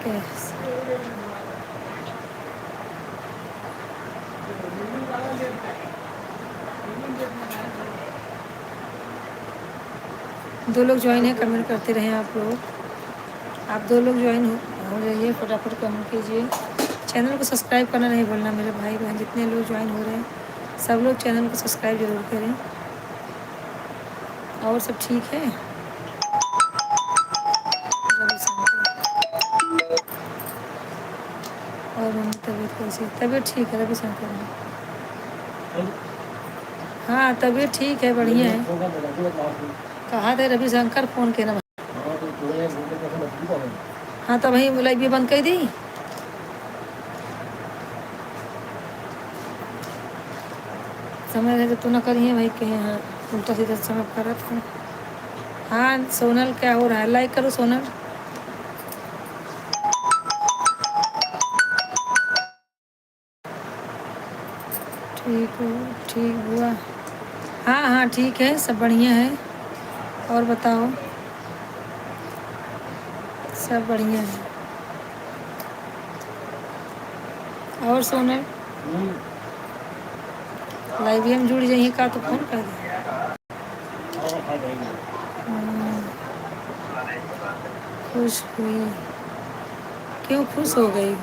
कैसे? दो लोग ज्वाइन है, कमेंट करते रहें आप लोग। आप दो लोग ज्वाइन हो जाइए, फटाफट कमेंट कीजिए। चैनल को सब्सक्राइब करना नहीं भूलना मेरे भाई बहन, जितने लोग ज्वाइन हो रहे हैं सब लोग चैनल को सब्सक्राइब जरूर करें। और सब ठीक है? और मम्मी तबीयत कैसी? तबीयत ठीक है रविशंकर में। हाँ तबीयत ठीक है, बढ़िया है। कहा था रविशंकर फ़ोन के ना। हाँ तो वही लाइव भी बंद कर दी। समय रहे तो तू ना करिए भाई, कहीं हाँ उल्टा सीधा समय करत है। हाँ सोनल क्या हो रहा है? लाइक करो सोनल। ठीक हो? ठीक हुआ? हाँ हाँ ठीक है, सब बढ़िया है। और बताओ? सब बढ़िया है। और सोनल लाइव में जुड़ जाइए का तो फोन कर दे। खुश हुई? क्यों खुश हो गई?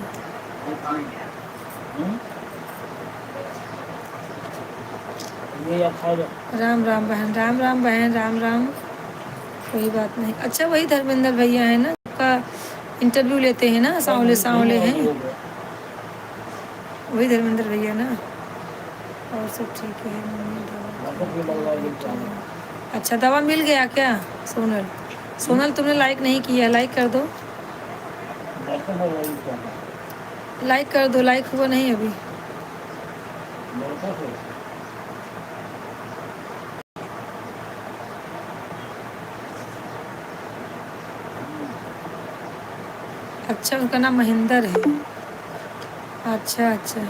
राम राम बहन, राम राम बहन, राम राम। कोई बात नहीं। अच्छा वही धर्मेंद्र भैया है ना, आपका इंटरव्यू लेते हैं ना, सांवले सांवले हैं वही धर्मेंद्र भैया ना। और सब ठीक है? अच्छा दवा मिल गया क्या? सोनल सोनल तुमने लाइक नहीं किया, लाइक कर दो। लाइक कर दो, लाइक हुआ नहीं अभी। अच्छा उनका नाम महेंद्र है। अच्छा अच्छा,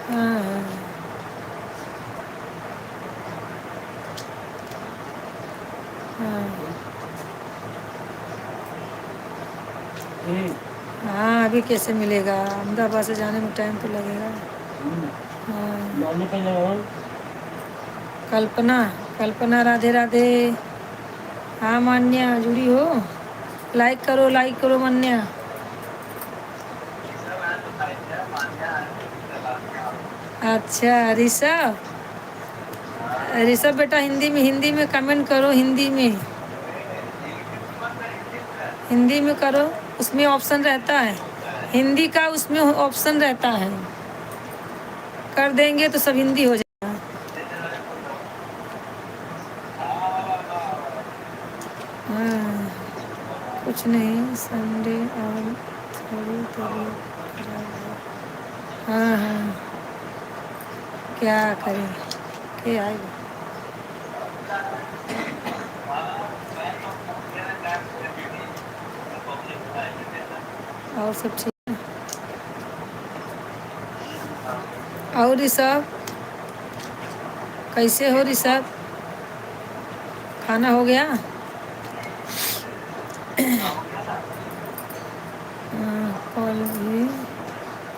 हाँ हाँ हाँ हाँ, अभी कैसे मिलेगा? अहमदाबाद से जाने में टाइम तो लगेगा। हाँ कल्पना, कल्पना राधे राधे। हाँ मान्या जुड़ी हो? लाइक करो मान्या। अच्छा ऋषभ, ऋषभ बेटा हिंदी में कमेंट करो, हिंदी में, हिंदी में करो। उसमें ऑप्शन रहता है हिंदी का, उसमें ऑप्शन रहता है, कर देंगे तो सब हिंदी हो जाएगा। हाँ कुछ नहीं, संडे और थोड़ी तबीयत खराब है। हाँ हाँ क्या करें, क्या आएगा? और सब ठीक है। और ऋषभ कैसे हो ऋषभ? खाना हो गया?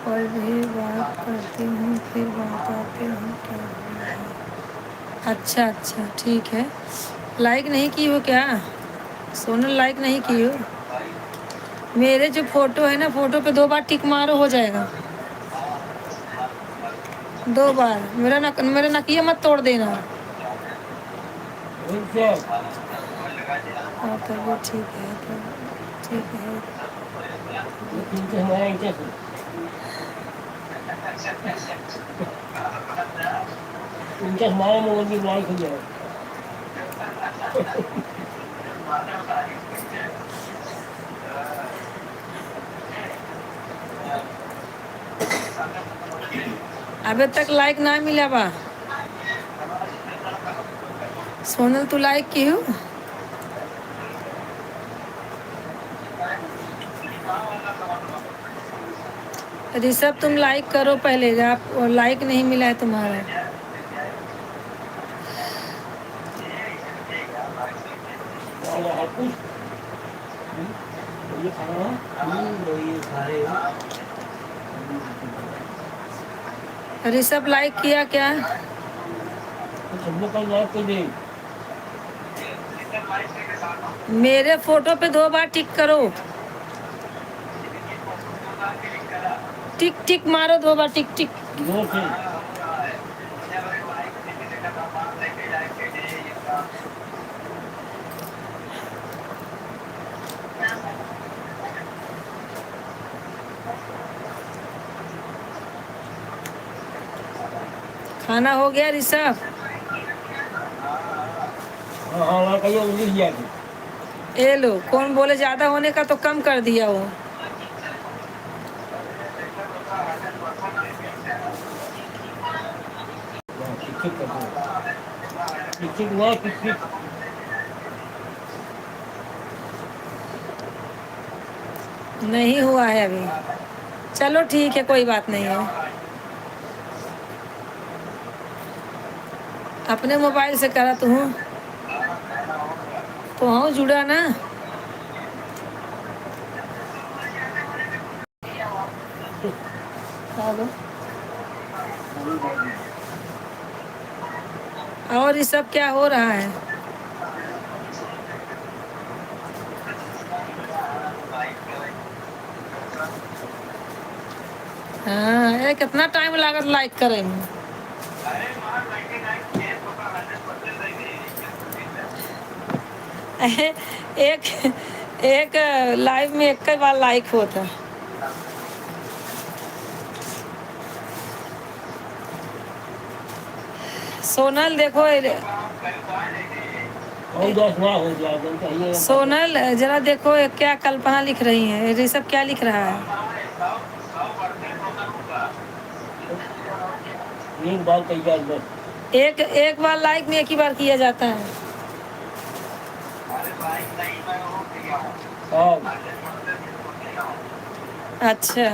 कल भी बात करती हूँ फिर बताते हैं क्या हुआ है। अच्छा अच्छा ठीक है। लाइक नहीं की हो क्या सोनल? लाइक नहीं की हो? मेरे जो फोटो है ना, फोटो पे 2 बार टिक मारो हो जाएगा। 2 बार मेरा नकिया मत तोड़ देना। हाँ तबीयत ठीक है, तब ठीक है। उनके हमारे मोबाइल की लाइक हो जाए। अभी तक लाइक ना मिला बा। सोनल तू लाइक की हो? ऋषभ तुम लाइक करो पहले, आप लाइक नहीं मिला है तुम्हारा। ये खाना है? ये खा रहे हो? ऋषभ लाइक किया क्या? तो सबने कल लाइक कर दे। मेरे फोटो पे 2 बार टिक करो। टिक टिक मारो 2 बार टिक टिक। जोर से। खाना हो गया ऋषभ? हाँ हाँ लाइक आइए उंगली लिया थी। ए लो, कौन बोले ज्यादा होने का तो कम कर दिया वो। टिक टिक कर दो। टिक टिक हुआ टिक टिक। नहीं हुआ है अभी। चलो ठीक है, कोई बात नहीं है। अपने मोबाइल से करा तो हूँ जुड़ा ना। हेलो। और ये सब क्या हो रहा है? हाँ ये कितना टाइम लागत लाइक करे में? एक एक लाइव में एक बार लाइक होता। सोनल देखो, सोनल जरा देखो क्या कल्पना लिख रही है, ऋषभ क्या लिख रहा है? एक बार लाइक में एक ही बार किया जाता है। अच्छा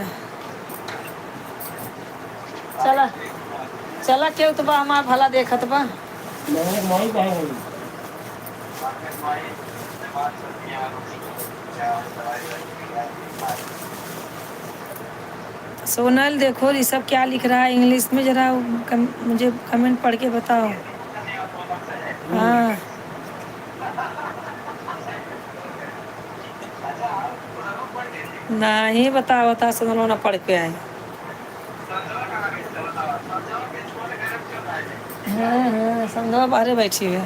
चला चला क्यों तो बा हमारा भला देखत बा। सोनल देखो ऋषभ क्या लिख रहा है इंग्लिश में, जरा मुझे कमेंट पढ़ के बताओ। हाँ नहीं बता सोनल ना पढ़ के आए। हाँ संध्या बाहर बैठी है।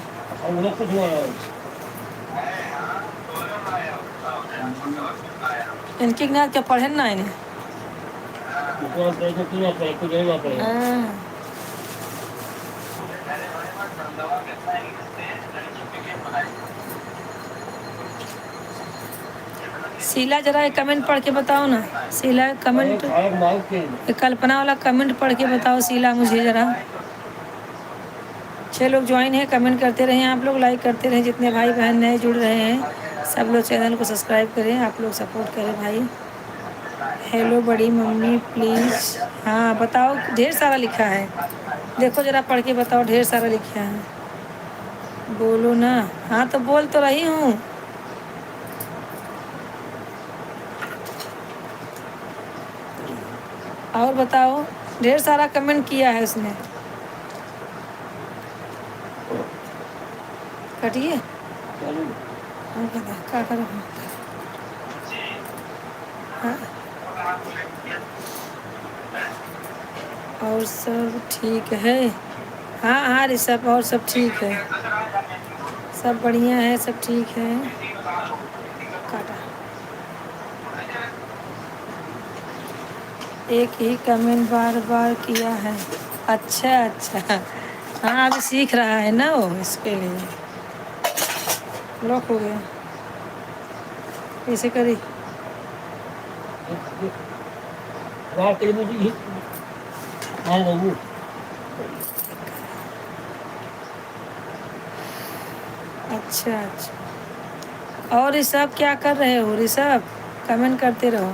इनकी ज्ञात क्या पढ़े ना इन्हें। हाँ। शीला जरा एक कमेंट पढ़ के बताओ ना। शीला कमेंट, कल्पना वाला कमेंट पढ़ के बताओ शीला मुझे जरा। 6 लोग ज्वाइन हैं, कमेंट करते रहें आप लोग, लाइक करते रहें। जितने भाई बहन नए जुड़ रहे हैं सब लोग चैनल को सब्सक्राइब करें, आप लोग सपोर्ट करें भाई। हेलो बड़ी मम्मी प्लीज़। हाँ बताओ, ढेर सारा लिखा है, देखो ज़रा पढ़ के बताओ, ढेर सारा लिखा है। बोलो ना। हाँ तो बोल तो रही हूँ। और बताओ, ढेर सारा कमेंट किया है उसने। कटिए। चलो हाँ क्या करो। हाँ और सब ठीक है। हाँ हाँ ऋषभ, और सब ठीक है, सब बढ़िया है, सब ठीक है। काटा। एक ही कमेंट बार बार किया है। अच्छा अच्छा। हाँ अभी सीख रहा है ना वो, इसके लिए लॉक हो गया। कैसे करी? रात के मुझे ही हाँ बाबू अच्छा अच्छा। और ऋषभ क्या कर रहे हो ऋषभ? कमेंट करते रहो।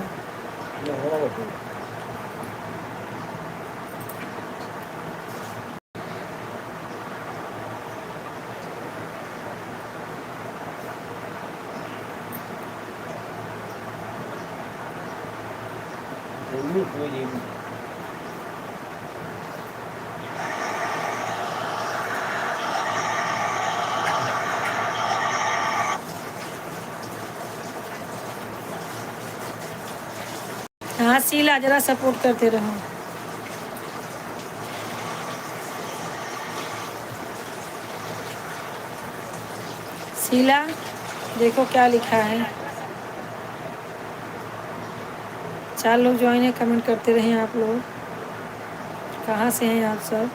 जरूर कोई नहीं हाँ शीला जरा सपोर्ट करते रहो। शीला देखो क्या लिखा है। 4 लोग ज्वाइन है, कमेंट करते रहें आप लोग। कहाँ से हैं आप सब?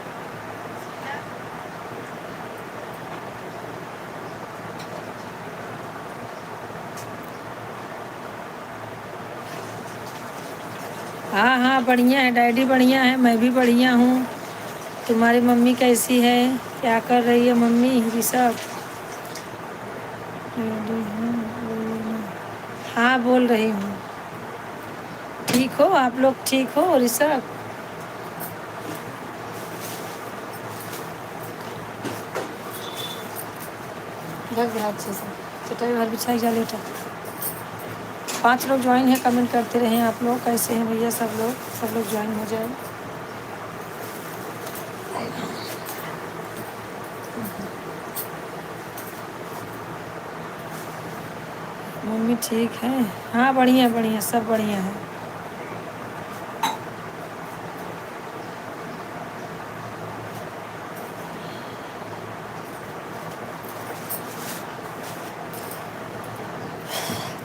हाँ हाँ बढ़िया है डैडी, बढ़िया है, मैं भी बढ़िया हूँ। तुम्हारी मम्मी कैसी है? क्या कर रही है मम्मी ऋषभ? हाँ बोल रही हूँ। ठीक हो आप लोग? ठीक हो ऋषभ? ढक गया अच्छे से, चटाई भर बिछाई जा लेटा। 5 लोग ज्वाइन है, कमेंट करते रहें आप लोग। कैसे हैं भैया सब लोग ज्वाइन हो जाए। मम्मी ठीक है? हाँ बढ़िया बढ़िया, सब बढ़िया है।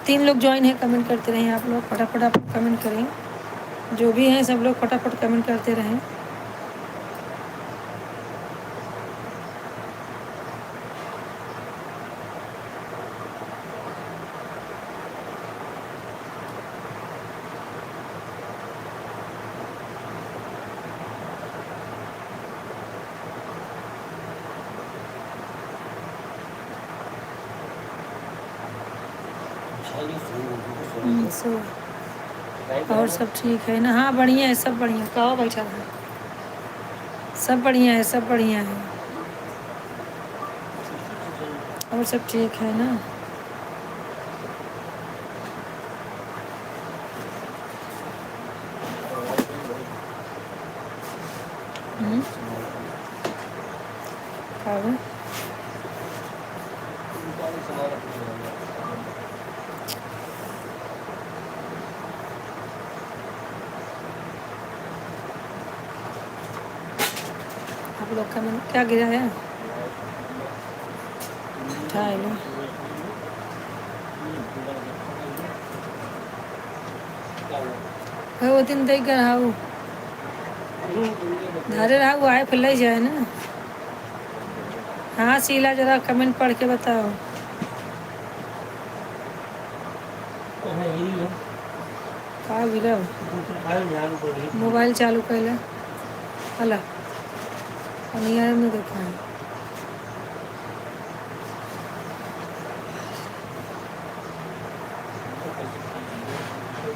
तीन लोग ज्वाइन है, कमेंट करते रहें आप लोग। फटाफट आप कमेंट करें, जो भी हैं सब लोग फटाफट कमेंट करते रहें। सो और सब ठीक है ना? हाँ बढ़िया है, सब बढ़िया। कहो बैठा है, सब बढ़िया है, सब बढ़िया है, और सब ठीक है ना? कहो आप लोग कमेंट। क्या गिरा है? उठाए लो। वो दिन देख कर हाउ धारे रहा आए फिर ले जाए ना। हाँ शीला जरा कमेंट पढ़ के बताओ। का गिरा? मोबाइल चालू कर ले। अला अनिया में देखा है।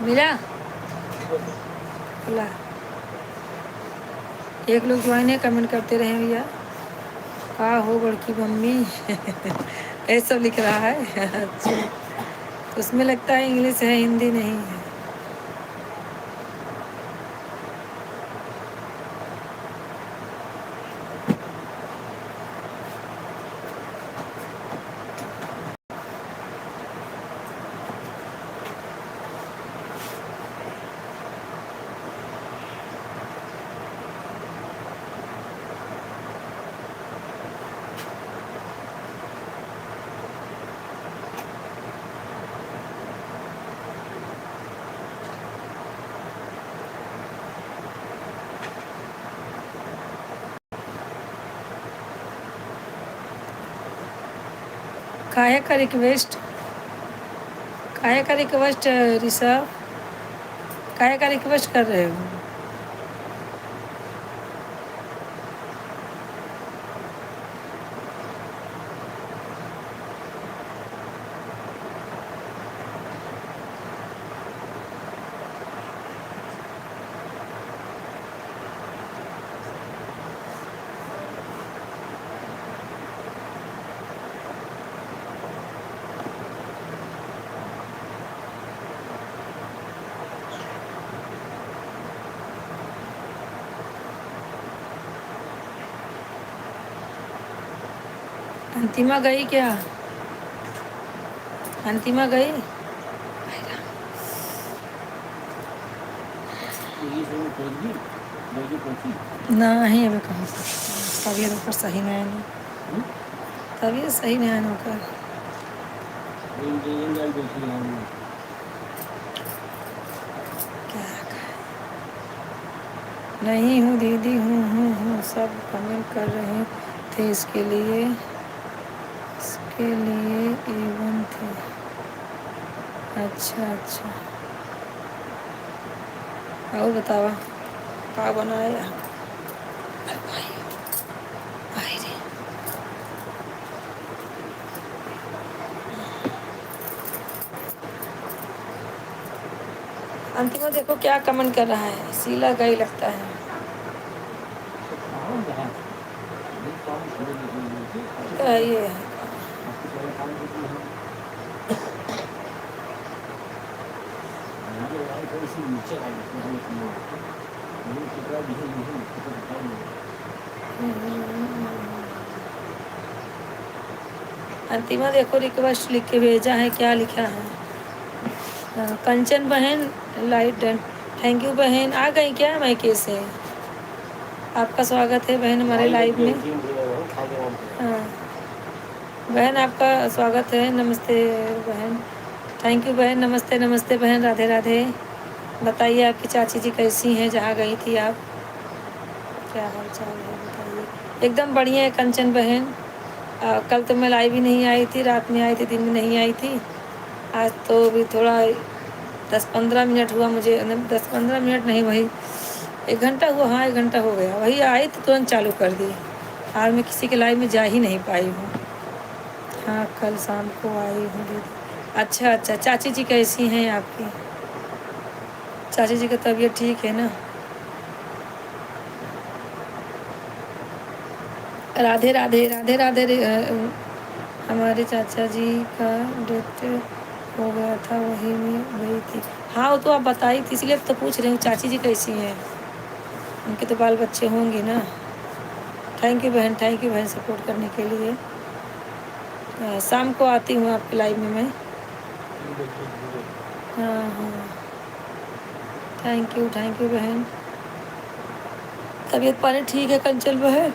मिला खुला। एक लोग ज्वाइन है, कमेंट करते रहे भैया। का हो बड़की मम्मी ये सब लिख रहा है। अच्छा, तो उसमें लगता है इंग्लिश है, हिंदी नहीं है। काहे का रिक्वेस्ट, काहे का रिक्वेस्ट ऋषभ, काहे का रिक्वेस्ट कर रहे हो? अंतिमा गई क्या? अंतिमा गई? नहीं अभी कहाँ से, तबीयत ऊपर सही नहीं है ना, तबीयत सही नहीं है ना ऊपर। क्या नहीं हूँ दीदी, हूँ सब कमेंट कर रहे थे इसके लिए, इसके लिए एवन थे। अच्छा अच्छा, और बतावा का बनाया? आई रे, अंतिमा देखो क्या कमेंट कर रहा है, शीला गई लगता है। ये है अंतिमा देखो रिक्वेस्ट लिख के भेजा है, क्या लिखा है? कंचन बहन लाइट, थैंक यू बहन। आ गई क्या मायके से? आपका स्वागत है बहन हमारे लाइव में। हाँ बहन आपका स्वागत है, नमस्ते बहन। थैंक यू बहन, नमस्ते नमस्ते बहन, राधे राधे। बताइए आपकी चाची जी कैसी हैं, जहाँ गई थी आप? क्या हाल चाल है बताइए? एकदम बढ़िया है कंचन बहन। कल तो मैं लाइव ही नहीं आई थी, रात में आई थी, दिन में नहीं आई थी। आज तो भी थोड़ा 10-15 मिनट हुआ मुझे, 10-15 मिनट नहीं, वही 1 घंटा हुआ। हाँ 1 घंटा हो गया, वही आई तो तुरंत चालू कर दी। आज मैं किसी के लाइव में जा ही नहीं पाई हूँ। हाँ कल शाम को आई हूँ दीदी। अच्छा अच्छा, चाची जी कैसी हैं आपकी? चाची जी की तबीयत ठीक है ना? राधे राधे राधे राधे हमारे चाचा जी का डेथ हो गया था, वही में गई थी। हाँ वो तो आप बताई थी, इसलिए तो पूछ रही हूँ चाची जी कैसी हैं, उनके तो बाल बच्चे होंगे ना। थैंक यू बहन सपोर्ट करने के लिए। शाम को आती हूँ आपके लाइव में मैं। हाँ हाँ थैंक यू बहन। तबीयत पानी ठीक है कंचन बहन?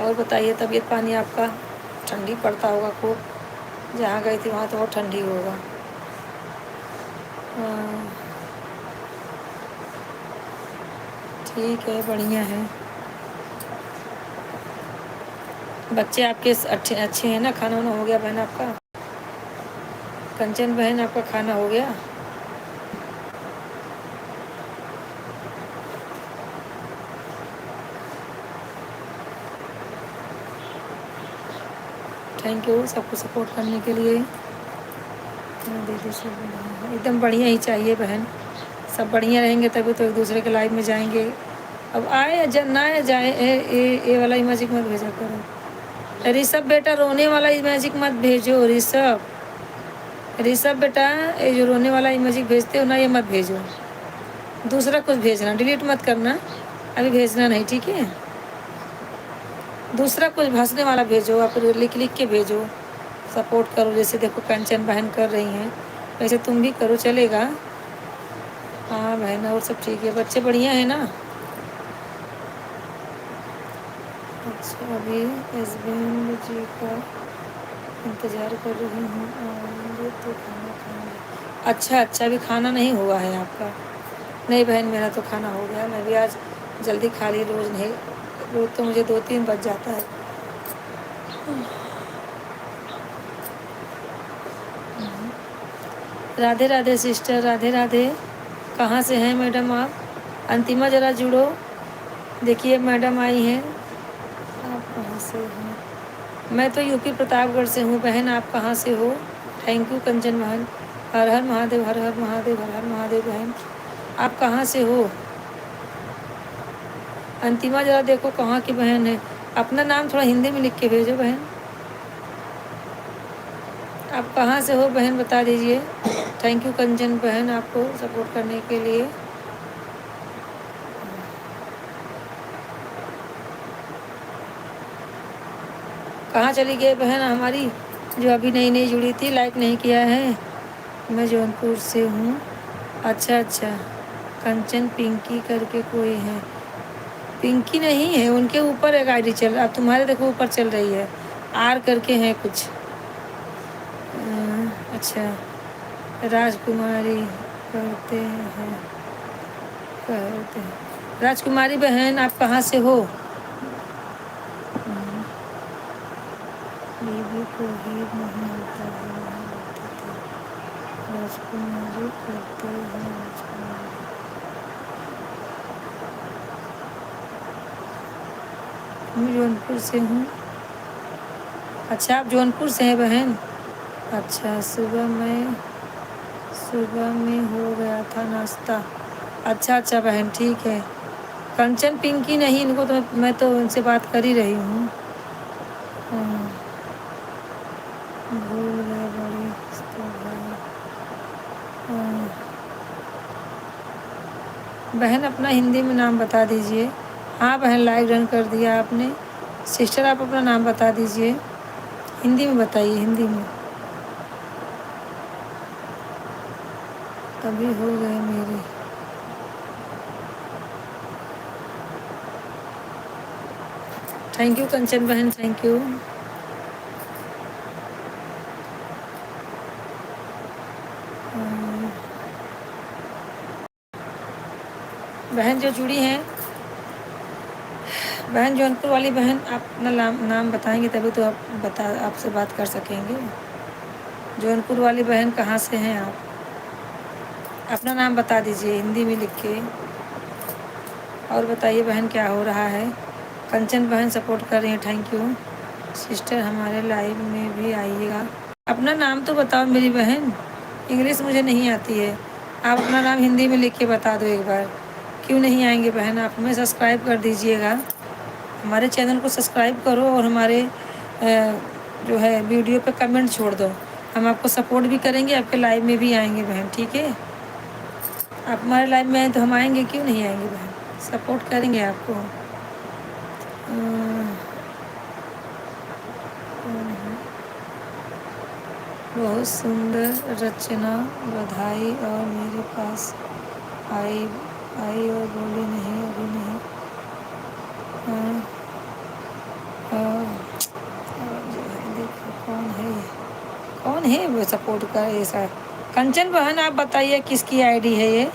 और बताइए तबीयत पानी आपका? ठंडी पड़ता होगा खूब, जहाँ गई थी वहाँ तो बहुत ठंडी होगा। हाँ ठीक है, बढ़िया है। बच्चे आपके अच्छे अच्छे हैं ना? खाना वाना हो गया बहन आपका? कंचन बहन आपका खाना हो गया? थैंक यू सबको सपोर्ट करने के लिए। हाँ, दीदी सब बढ़िया है, एकदम बढ़िया ही चाहिए बहन, सब बढ़िया रहेंगे तभी तो एक दूसरे के लाइफ में जाएंगे। अब आए या ना जाए, ए वाला इमोजी मत भेजा करो। ऋषभ बेटा रोने वाला इमोजी मत भेजो। ऋषभ बेटा ये जो रोने वाला इमोजी भेजते हो ना, ये मत भेजो, दूसरा कुछ भेजना, डिलीट मत करना, अभी भेजना नहीं, ठीक है। दूसरा कुछ हंसने वाला भेजो, आप लिख लिख के भेजो, सपोर्ट करो। जैसे देखो कंचन बहन कर रही हैं, वैसे तुम भी करो, चलेगा। हाँ बहन, और सब ठीक है, बच्चे बढ़िया है ना। अच्छा, अभी हस्बैंड जी का इंतज़ार कर रही हूँ, आएंगे तो खाना खाएंगे। अच्छा अच्छा, अभी खाना नहीं हुआ है आपका? नहीं बहन, मेरा तो खाना हो गया, मैं भी आज जल्दी खा ली, रोज़ नहीं, रोज़ तो मुझे 2-3 बज जाता है। राधे राधे सिस्टर, राधे राधे। कहाँ से हैं मैडम आप? अंतिमा ज़रा जुड़ो, देखिए मैडम आई हैं। आप कहाँ से हैं? मैं तो यूपी प्रतापगढ़ से हूँ बहन, आप कहाँ से हो? थैंक यू कंचन बहन। हर हर महादेव, हर हर महादेव, हर हर महादेव बहन। आप कहाँ से हो? अंतिमा ज़रा देखो कहाँ की बहन है, अपना नाम थोड़ा हिंदी में लिख के भेजो बहन। आप कहाँ से हो बहन, बता दीजिए। थैंक यू कंचन बहन, आपको सपोर्ट करने के लिए। कहाँ चली गई बहन हमारी जो अभी नई नई जुड़ी थी, लाइक नहीं किया है? मैं जौनपुर से हूँ। अच्छा अच्छा, कंचन पिंकी करके कोई है? पिंकी नहीं है, उनके ऊपर एक आईडी चल रहा, अब तुम्हारे देखो ऊपर चल रही है, आर करके है कुछ। अच्छा, राजकुमारी करते हैं, करते हैं। राजकुमारी बहन, आप कहाँ से हो? बीबी को ही नहीं होता है, नहीं होता था। राजकुमारी करते हैं, राजकुमारी। मैं जौनपुर से हूँ। अच्छा, आप जौनपुर से हैं बहन? अच्छा, सुबह में हो गया था नाश्ता। अच्छा अच्छा बहन, ठीक है। कंचन पिंकी नहीं, इनको तो मैं तो उनसे बात कर ही रही हूँ। भूल गए बड़ी तो है। बहन अपना हिंदी में नाम बता दीजिए। हाँ बहन, लाइव रन कर दिया आपने। सिस्टर आप अपना नाम बता दीजिए, हिंदी में बताइए, हिंदी में। अभी हो गए मेरे। थैंक यू कंचन बहन, थैंक यू। बहन जो जुड़ी हैं, बहन जौनपुर वाली बहन, आप अपना नाम बताएंगे तभी तो आप आपसे बात कर सकेंगे। जौनपुर वाली बहन कहाँ से हैं आप? अपना नाम बता दीजिए हिंदी में लिख के। और बताइए बहन क्या हो रहा है? कंचन बहन सपोर्ट कर रही हैं, थैंक यू। सिस्टर हमारे लाइव में भी आइएगा। अपना नाम तो बताओ मेरी बहन, इंग्लिश मुझे नहीं आती है, आप अपना नाम हिंदी में लिख के बता दो एक बार। क्यों नहीं आएंगे बहन? आप हमें सब्सक्राइब कर दीजिएगा, हमारे चैनल को सब्सक्राइब करो और हमारे जो है वीडियो पे कमेंट छोड़ दो, हम आपको सपोर्ट भी करेंगे, आपके लाइव में भी आएंगे बहन, ठीक है। आप हमारे लाइव में आए तो हम आएंगे, क्यों नहीं आएंगे बहन, सपोर्ट करेंगे आपको। बहुत सुंदर रचना, बधाई। और मेरे पास आई आई और बोली नहीं, अभी नहीं। देखो कौन है ये, कौन है वो सपोर्ट कर ऐसा? कंचन बहन आप बताइए किसकी आईडी है ये?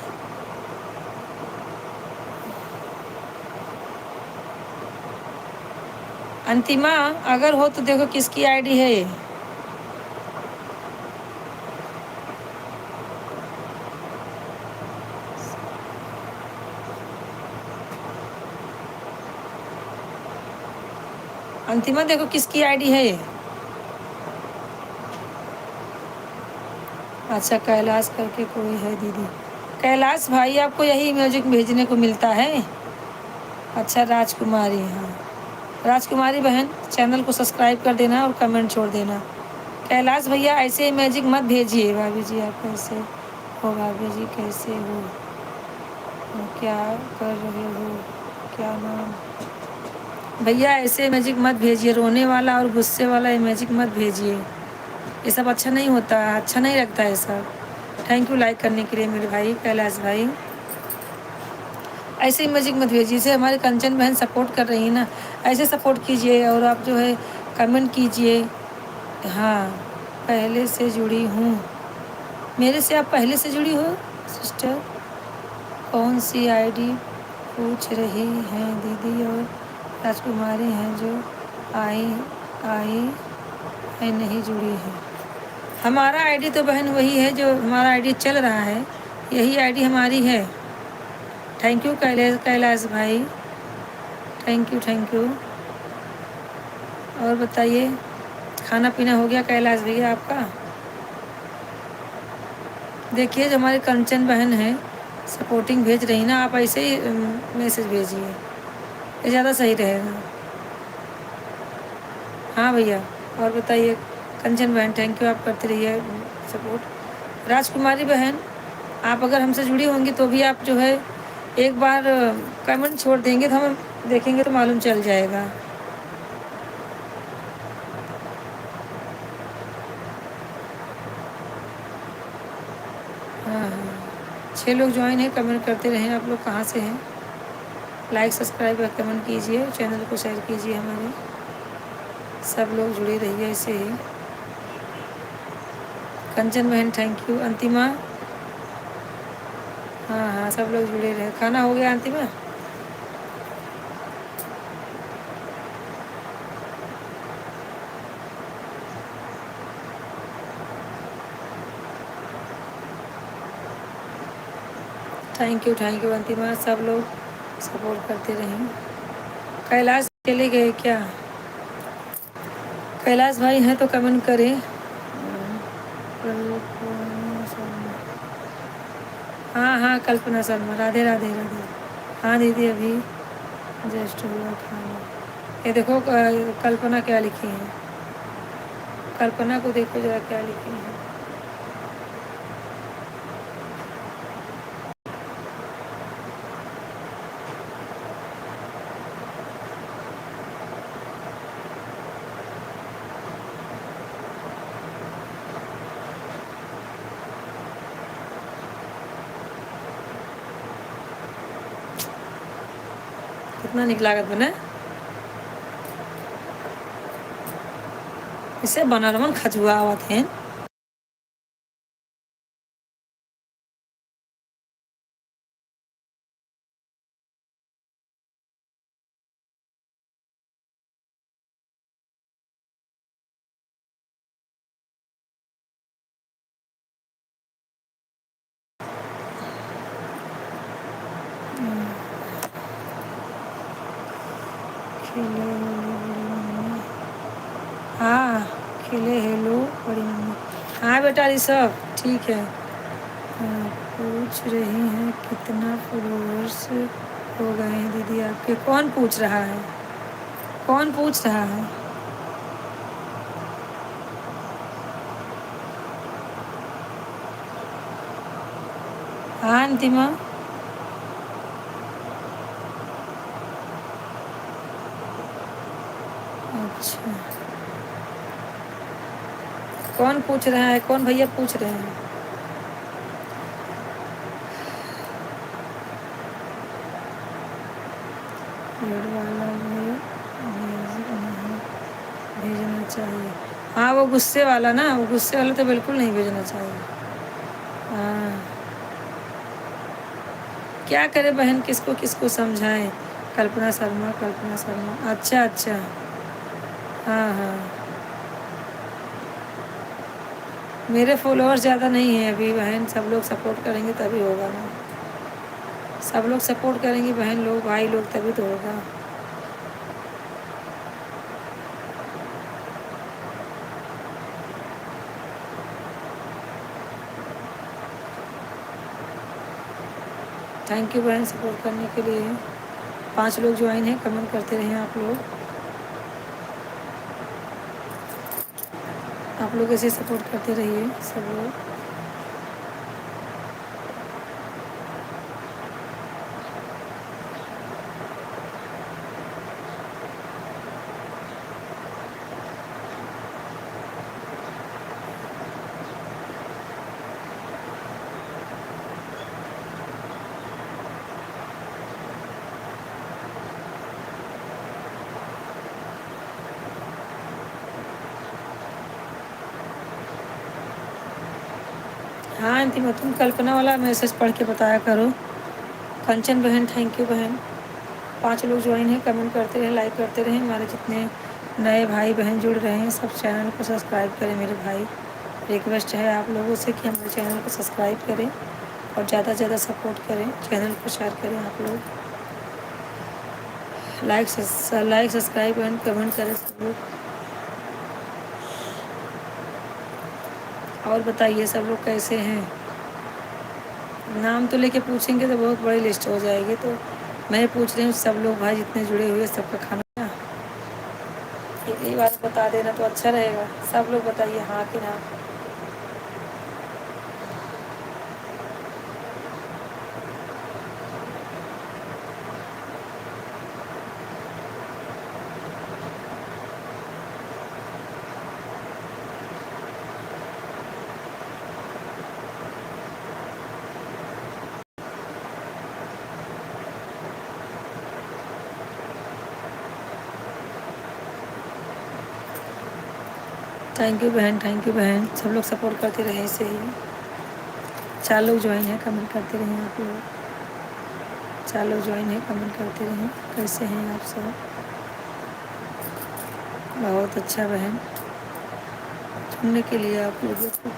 अंतिमा अगर हो तो देखो किसकी आईडी है ये? अंतिमा देखो किसकी आईडी है ये? अच्छा, कैलाश करके कोई है दीदी। कैलाश भाई आपको यही म्यूजिक भेजने को मिलता है। अच्छा, राजकुमारी, हाँ राजकुमारी बहन, चैनल को सब्सक्राइब कर देना और कमेंट छोड़ देना। कैलाश भैया ऐसे मैजिक मत भेजिए। भाभी जी आप कैसे हो? भाभी जी कैसे हो? क्या कर रहे हो? क्या नाम? भैया ऐसे मैजिक मत भेजिए, रोने वाला और गुस्से वाला ये मैजिक मत भेजिए। ये सब अच्छा नहीं होता, अच्छा नहीं लगता है सब। थैंक यू लाइक करने के लिए मेरे भाई कैलाश भाई। ऐसे ही मैजिक मत भेजिए, जैसे हमारे कंचन बहन सपोर्ट कर रही है ना, ऐसे सपोर्ट कीजिए। और आप जो है कमेंट कीजिए। हाँ, पहले से जुड़ी हूँ। मेरे से आप पहले से जुड़ी हो सिस्टर? कौन सी आईडी पूछ रही हैं दीदी? और राजकुमारी हैं जो आई आई है, नहीं जुड़ी है। हमारा आईडी तो बहन वही है जो हमारा आईडी चल रहा है, यही आईडी हमारी है। थैंक यू कैलाश भाई, थैंक यू थैंक यू। और बताइए, खाना पीना हो गया कैलाश भैया आपका? देखिए जो हमारी कंचन बहन है सपोर्टिंग भेज रही ना, आप ऐसे ही मैसेज भेजिए, ये ज़्यादा सही रहेगा। हाँ भैया, और बताइए कंचन बहन, थैंक यू, आप करते रहिए सपोर्ट। राजकुमारी बहन, आप अगर हमसे जुड़ी होंगी तो भी आप जो है एक बार कमेंट छोड़ देंगे तो हम देखेंगे तो मालूम चल जाएगा। हाँ हाँ, 6 लोग ज्वाइन हैं, कमेंट करते रहें। आप लोग कहाँ से हैं? लाइक सब्सक्राइब और कमेंट कीजिए, चैनल को शेयर कीजिए। हमारे सब लोग जुड़े रहिए ऐसे ही। कंचन बहन थैंक यू। अंतिमा, हाँ हाँ सब लोग जुड़े रहे। खाना हो गया अंतिमा? थैंक यू अंतिमा, सब लोग सपोर्ट करते रहें। कैलाश चले गए क्या? कैलाश भाई हैं तो कमेंट करें। कल्पना शर्मा, हाँ हाँ कल्पना शर्मा, राधे राधे राधे। हाँ दीदी अभी जस्ट हुआ खाना। ये देखो कल्पना क्या लिखी है, कल्पना को देखो जरा क्या लिखी है। कितना निक लागत बना, इसे बनरवन खजुआ आवत है। खिले हाँ, खिले हेलो बड़ी मम्मी। हाँ बेटा ऋषभ ठीक है। हाँ, पूछ रही हैं कितना फॉलोअर्स हो गए हैं दीदी आपके? कौन पूछ रहा है? कौन पूछ रहा है? हाँ अंतिमा, अच्छा कौन पूछ रहा है? कौन भैया पूछ रहे हैं? रेड वाला भी नहीं भेजना चाहिए। हाँ वो गुस्से वाला ना, वो गुस्से वाला तो बिल्कुल नहीं भेजना चाहिए। हाँ क्या करे बहन, किसको किसको समझाएं? कल्पना शर्मा, कल्पना शर्मा, अच्छा अच्छा। हाँ हाँ, मेरे फॉलोअर्स ज़्यादा नहीं है अभी बहन, सब लोग सपोर्ट करेंगे तभी होगा ना। सब लोग सपोर्ट करेंगे बहन लोग, भाई लोग, तभी तो होगा। थैंक यू बहन सपोर्ट करने के लिए। 5 लोग ज्वाइन हैं, कमेंट करते रहिए आप लोग ऐसे सपोर्ट करते रहिए सब लोग। हाँ अंतिमा, तुम कल्पना वाला मैसेज पढ़ के बताया करो। कंचन बहन थैंक यू बहन। 5 लोग ज्वाइन हैं, कमेंट करते रहें, लाइक करते रहें। हमारे जितने नए भाई बहन जुड़ रहे हैं सब चैनल को सब्सक्राइब करें मेरे भाई। रिक्वेस्ट है आप लोगों से कि हमारे चैनल को सब्सक्राइब करें और ज़्यादा से ज़्यादा सपोर्ट करें, चैनल को शेयर करें आप लोग। लाइक सब्सक्राइब एंड कमेंट करें सब लोग। और बताइए सब लोग कैसे हैं। नाम तो लेके पूछेंगे तो बहुत बड़ी लिस्ट हो जाएगी, तो मैं पूछ रही हूँ सब लोग भाई जितने जुड़े हुए सबका खाना एक ही बात बता देना तो अच्छा रहेगा। सब लोग बताइए हाँ कि ना। थैंक यू बहन, थैंक यू बहन। सब लोग सपोर्ट करते रहे ऐसे ही। 4 लोग ज्वाइन हैं, कमेंट करते रहें आप लोग। 4 लोग ज्वाइन हैं, कमेंट करते रहें। कैसे हैं आप सब। बहुत अच्छा बहन, सुनने के लिए आप लोगों को।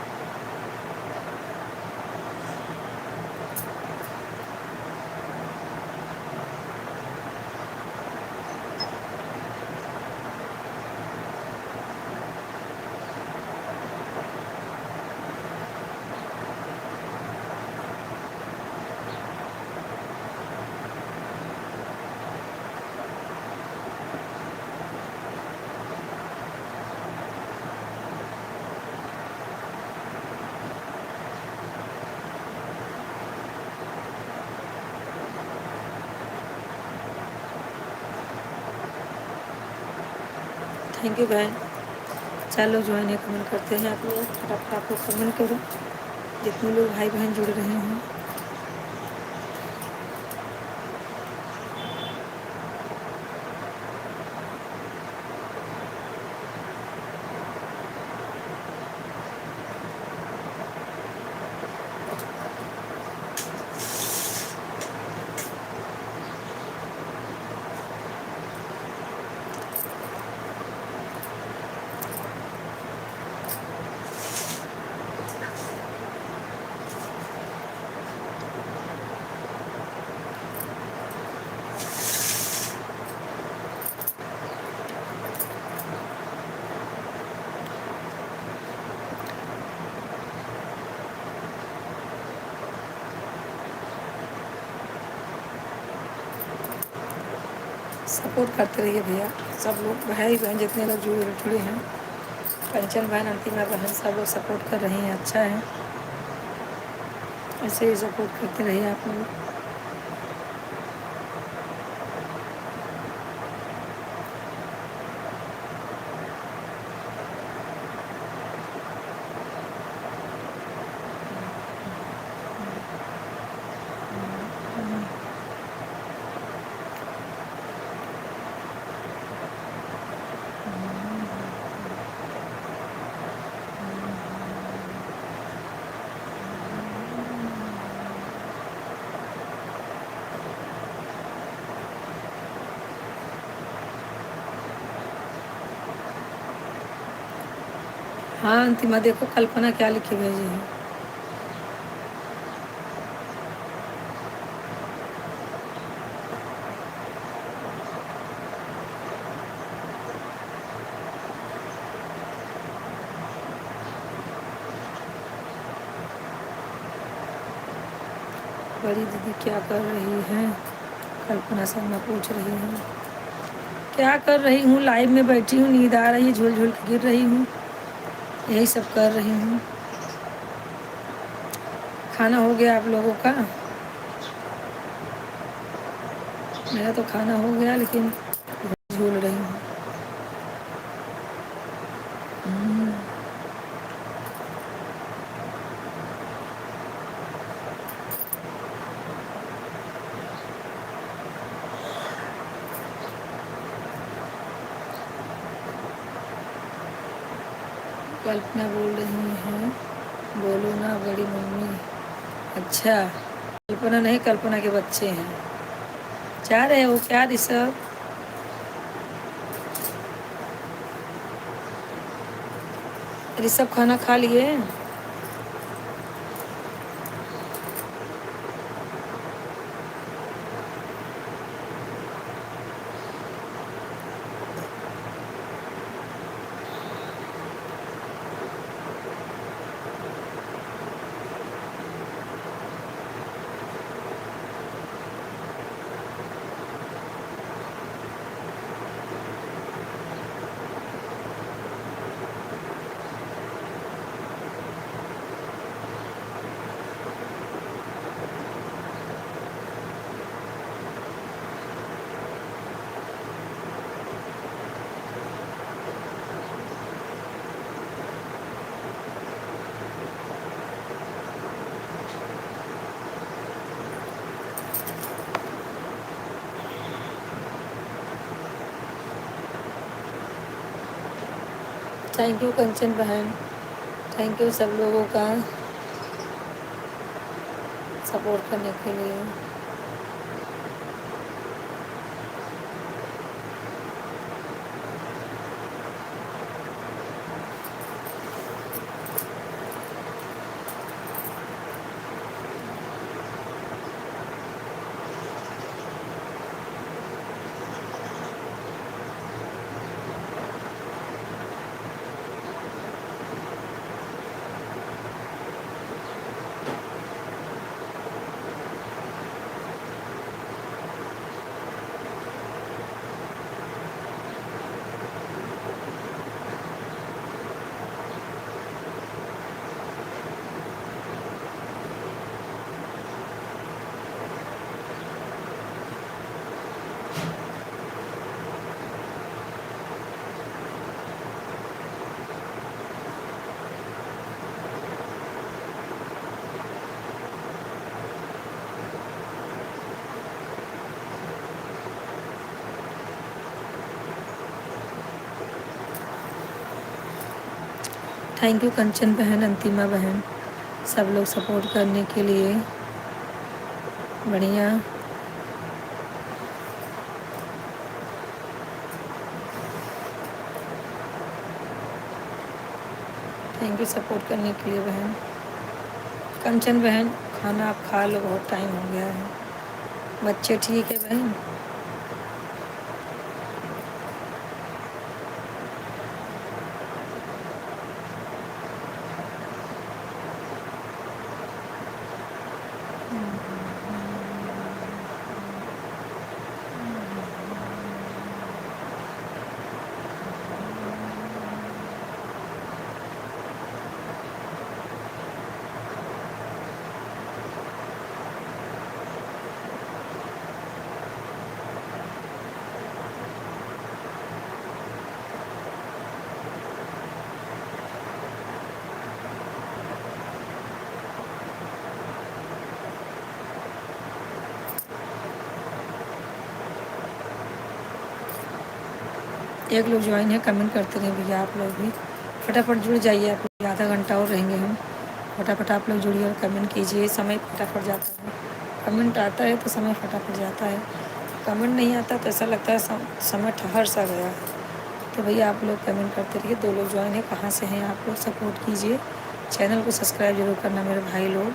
थैंक यू बहन। 4 लोग ज्वाइन है, कमेंट करते हैं आप लोग। फटाफट आप लोग कमेंट करो जितने लोग भाई बहन जुड़ रहे हैं। सपोर्ट करते रहिए भैया सब लोग, भाई बहन जितने लोग जुड़े हैं। कंचन बहन, अंतिमा बहन, सब लोग सपोर्ट कर रही हैं, अच्छा है। ऐसे ही सपोर्ट करते रहिए आप लोग। हाँ अंतिमा, देखो कल्पना क्या लिखे भेजी है। बड़ी दीदी क्या कर रही हैं? कल्पना शर्मा पूछ रही हैं। क्या कर रही हूँ, लाइव में बैठी हूँ, नींद आ रही है, झूल झूल के गिर रही हूँ, यही सब कर रही हूँ। खाना हो गया आप लोगों का? मेरा तो खाना हो गया, लेकिन झूल रही हूँ। कल्पना बोल रही हैं, बोलो ना बड़ी मम्मी। अच्छा, कल्पना नहीं, कल्पना के बच्चे हैं। जा रहे हो क्या ऋषभ? ऋषभ खाना खा लिए? थैंक यू कंचन बहन, थैंक यू सब लोगों का सपोर्ट करने के लिए। थैंक यू कंचन बहन, अंतिमा बहन, सब लोग सपोर्ट करने के लिए। बढ़िया। थैंक यू सपोर्ट करने के लिए बहन। कंचन बहन, खाना आप खा लो, बहुत टाइम हो गया है। बच्चे ठीक है बहन? एक लोग ज्वाइन है, कमेंट करते रहे भैया, आप लोग भी फटाफट जुड़ जाइए। आप लोग आधा घंटा और रहेंगे हम, फटाफट आप लोग जुड़िए और कमेंट कीजिए। समय फटाफट जाता है, कमेंट आता है तो समय फटाफट जाता है, कमेंट नहीं आता तो ऐसा लगता है समय ठहर सा गया है। तो भैया आप लोग कमेंट करते रहिए। 2 लोग ज्वाइन है, कहाँ से हैं आप लोग? सपोर्ट कीजिए, चैनल को सब्सक्राइब जरूर करना मेरे भाई लोग।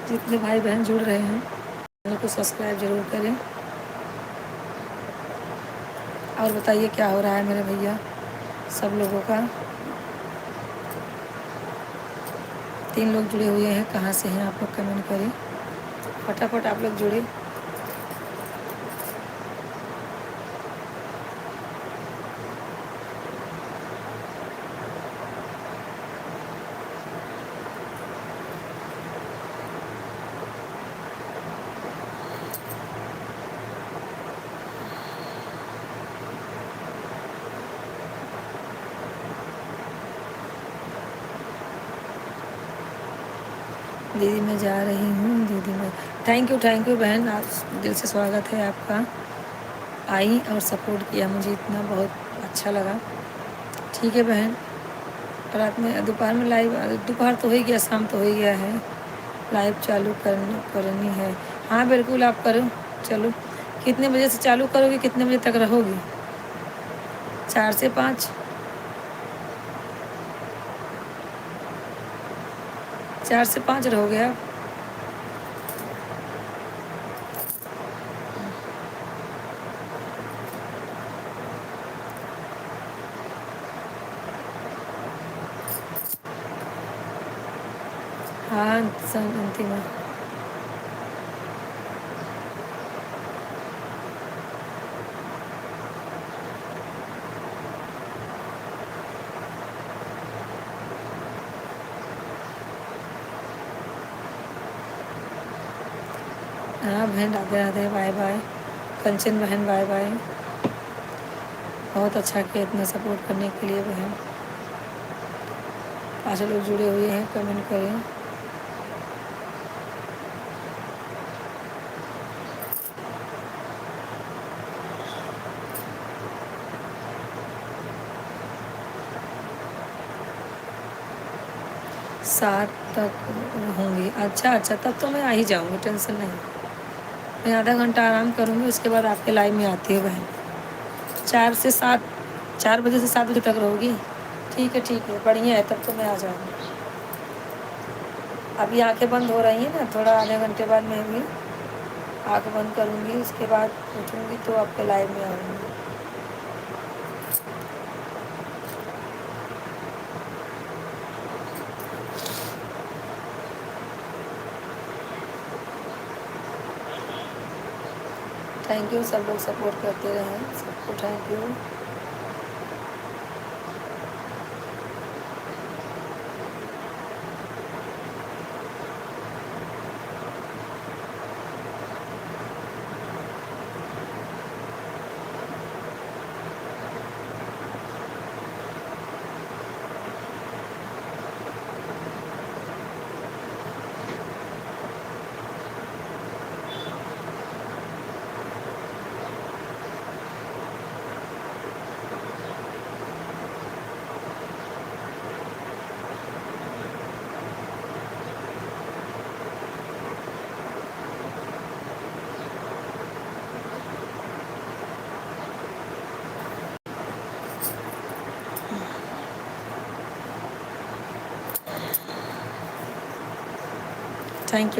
जितने भाई बहन जुड़ रहे हैं चैनल को सब्सक्राइब जरूर करें। और बताइए क्या हो रहा है मेरे भैया सब लोगों का? 3 लोग जुड़े हुए हैं, कहाँ से हैं आप लोग कमेंट करें, फटाफट आप लोग जुड़े। दीदी मैं जा रही हूँ, दीदी मैं, थैंक यू बहन, आप दिल से स्वागत है आपका। आई और सपोर्ट किया, मुझे इतना बहुत अच्छा लगा। ठीक है बहन, रात में दोपहर में लाइव, दोपहर तो हो ही गया, शाम तो हो ही गया है, लाइव चालू करनी है। हाँ बिल्कुल आप करो, चलो कितने बजे से चालू करोगे, कितने बजे तक रहोगी? 4 से 5, 4 से 5 रहोगे आप? हाँ अंतिमा, हाँ बहन राधे राधे, बाय बाय। कंचन बहन बाय बाय, बहुत अच्छा किया इतना सपोर्ट करने के लिए बहन। 5 लोग जुड़े हुए हैं, कमेंट करें। सात तक होंगी, अच्छा अच्छा, तब तो मैं आ ही जाऊँगी, टेंशन नहीं। मैं आधा घंटा आराम करूँगी, उसके बाद आपके लाइव में आती हूँ बहन। 4 से 7, 4 बजे से 7 बजे तक रहोगी? ठीक है बढ़िया है, तब तो मैं आ जाऊँगी। अभी आंखें बंद हो रही हैं ना, थोड़ा आधे घंटे बाद मैं भी आँख बंद करूँगी, उसके बाद उठूँगी तो आपके लाइव में आऊँगी। थैंक यू, सब लोग सपोर्ट करते रहें, सबको thank you.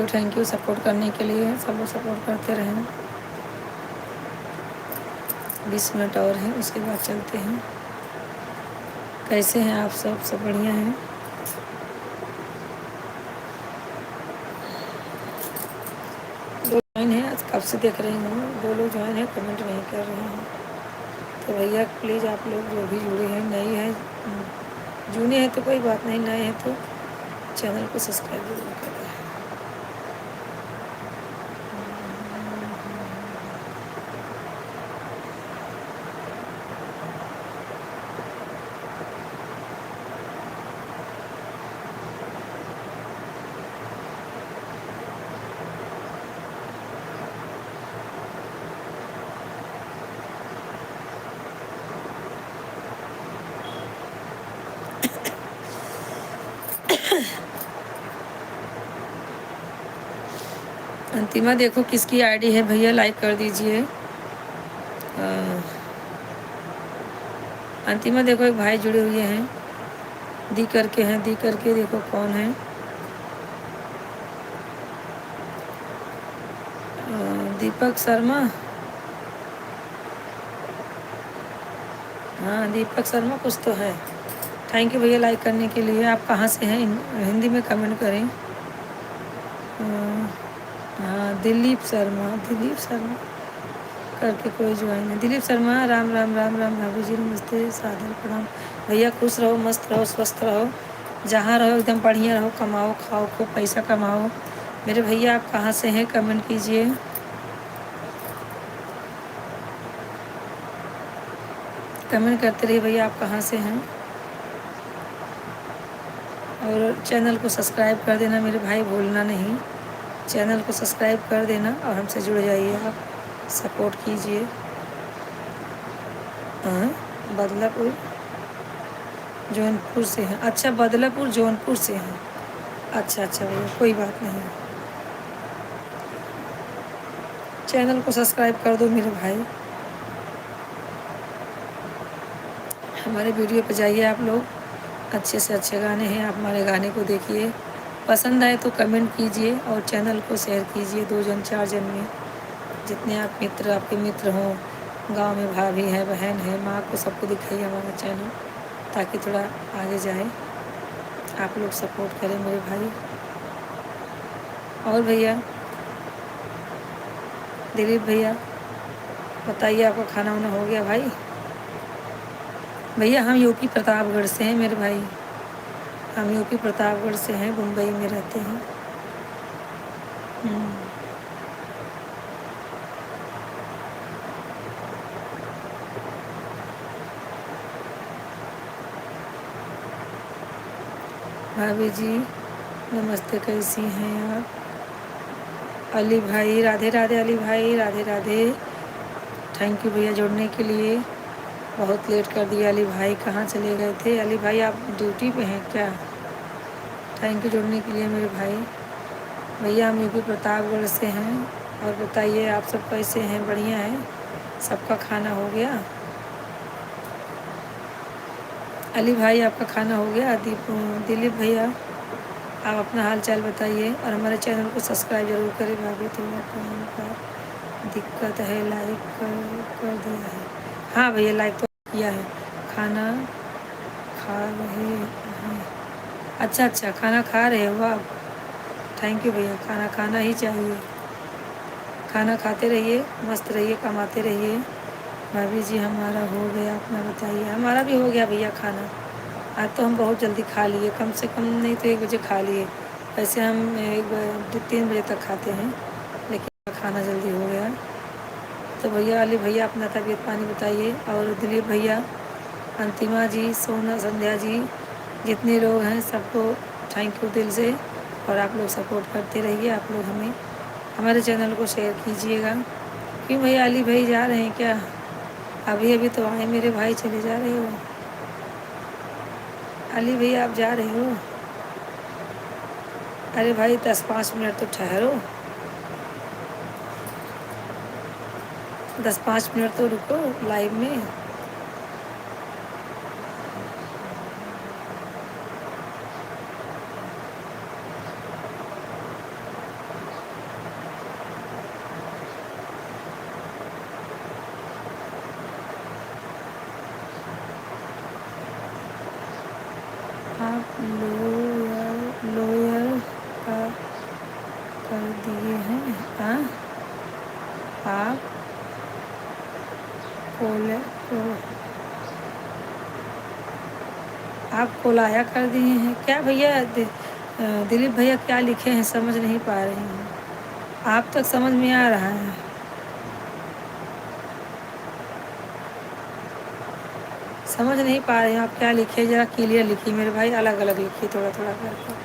Thank you support करने के लिए, सब लोग सपोर्ट करते रहें। 20 मिनट और हैं, उसके बाद चलते हैं। कैसे हैं आप सब बढ़िया हैं? दो ज्वाइन हैं, आज कब से देख रही हूँ, 2 लोग ज्वाइन हैं, कमेंट नहीं कर रहे हैं। तो भैया प्लीज़ आप लोग जो भी जुड़े हैं, नए हैं, जूने हैं तो कोई बात नहीं, नए हैं तो चैनल को सब्सक्राइब जरूर करें। अंतिमा देखो किसकी आईडी है भैया, लाइक कर दीजिए। अंतिमा देखो एक भाई जुड़े हुए हैं, दी करके हैं, दी करके देखो कौन है। दीपक शर्मा, हाँ दीपक शर्मा कुछ तो है। थैंक यू भैया लाइक करने के लिए। आप कहाँ से हैं हिंदी में कमेंट करें। हाँ दिलीप शर्मा करके कोई ज्वाइन है। दिलीप शर्मा, राम राम राम राम भाभी जी नमस्ते, सादर प्रणाम। भैया खुश रहो, मस्त रहो, स्वस्थ रहो, जहाँ रहो एकदम बढ़िया रहो, कमाओ खाओ खूब पैसा कमाओ। मेरे भैया आप कहाँ से हैं कमेंट कीजिए। कमेंट करते रहिए भैया आप कहाँ से हैं। और चैनल को सब्सक्राइब कर देना मेरे भाई, भूलना नहीं। चैनल को सब्सक्राइब कर देना और हमसे जुड़ जाइए, आप सपोर्ट कीजिए। हाँ बदलापुर जौनपुर से हैं। अच्छा बदलापुर जौनपुर से हैं। अच्छा भैया कोई बात नहीं। चैनल को सब्सक्राइब कर दो मेरे भाई। हमारे वीडियो पे जाइए आप लोग, अच्छे से अच्छे गाने हैं, आप हमारे गाने को देखिए, पसंद आए तो कमेंट कीजिए और चैनल को शेयर कीजिए 2 जन 4 जन में, जितने आप मित्र आपके मित्र हों, गांव में भाभी है, बहन है, माँ को सबको दिखाइए हमारा चैनल, ताकि थोड़ा आगे जाए। आप लोग सपोर्ट करें मेरे भाई। और भैया दिलीप भैया बताइए आपका खाना वाना हो गया भाई। भैया हम यूपी प्रतापगढ़ से हैं मेरे भाई, हम यूपी प्रतापगढ़ से हैं, मुंबई में रहते हैं। भाभी जी नमस्ते, कैसी हैं आप। अली भाई राधे राधे, अली भाई राधे राधे। थैंक यू भैया जुड़ने के लिए, बहुत लेट कर दिया अली भाई, कहाँ चले गए थे अली भाई, आप ड्यूटी पे हैं क्या। थैंक यू जुड़ने के लिए मेरे भाई। भैया हम यूपी प्रतापगढ़ से हैं। और बताइए आप सब कैसे हैं, बढ़िया हैं, सबका खाना हो गया। अली भाई आपका खाना हो गया। दिलीप भैया आप अपना हाल चाल बताइए और हमारे चैनल को सब्सक्राइब जरूर करें। भाभी थोड़ा काम का दिक्कत है, लाइक कर दिया है। हाँ भैया लाइक तो किया है। खाना खा रहे हैं। अच्छा खाना खा रहे हो आप। थैंक यू भैया, खाना खाना ही चाहिए, खाना खाते रहिए, मस्त रहिए, कमाते रहिए। भाभी जी हमारा हो गया, अपना बताइए। हमारा भी हो गया भैया खाना, आज तो हम बहुत जल्दी खा लिए, कम से कम नहीं तो 1 बजे खा लिए। वैसे हम 3 बजे तक खाते हैं, लेकिन खाना जल्दी हो गया। तो भैया अली भैया अपना तबीयत पानी बताइए। और दिलीप भैया, अंतिमा जी, सोना, संध्या जी, जितने लोग हैं सबको थैंक यू दिल से। और आप लोग सपोर्ट करते रहिए, आप लोग हमें हमारे चैनल को शेयर कीजिएगा। क्यों भैया अली भाई जा रहे हैं क्या। अभी तो आए मेरे भाई, चले जा रहे हो अली भैया, आप जा रहे हो। अरे भाई 10-5 मिनट तो ठहरो, 10-5 मिनट तो रुको लाइव में। आप लोयर का कर दिए हैं। हाँ आप आप कोलाया कर दिए हैं क्या भैया। दिलीप भैया क्या लिखे हैं समझ नहीं पा रही हूँ। आप तक समझ में आ रहा है। समझ नहीं पा रहे हैं आप क्या लिखे, ज़रा क्लियर लिखिए मेरे भाई, अलग अलग लिखिए थोड़ा थोड़ा करके।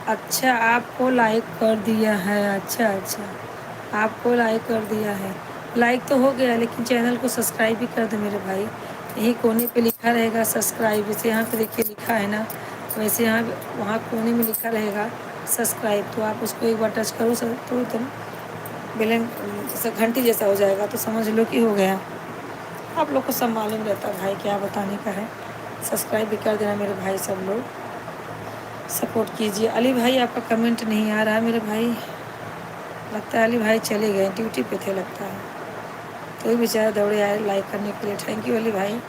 अच्छा आपको लाइक कर दिया है। अच्छा आपको लाइक कर दिया है। लाइक तो हो गया, लेकिन चैनल को सब्सक्राइब भी कर दो मेरे भाई। यही कोने पे लिखा रहेगा सब्सक्राइब, जैसे यहाँ पे देखिए लिखा है ना, वैसे यहाँ वहाँ कोने में लिखा रहेगा सब्सक्राइब, तो आप उसको एक बार टच करो तो तुम बेलन जैसा घंटी जैसा हो जाएगा, तो समझ लो कि हो गया। आप लोग को सब मालूम रहता है भाई, क्या बताने का है। सब्सक्राइब भी कर देना मेरे भाई सब लोग, सपोर्ट कीजिए। अली भाई आपका कमेंट नहीं आ रहा मेरे भाई, लगता है अली भाई चले गए, ड्यूटी पे थे लगता है, तो ही बेचारे दौड़े आए लाइक करने के लिए। थैंक यू अली भाई,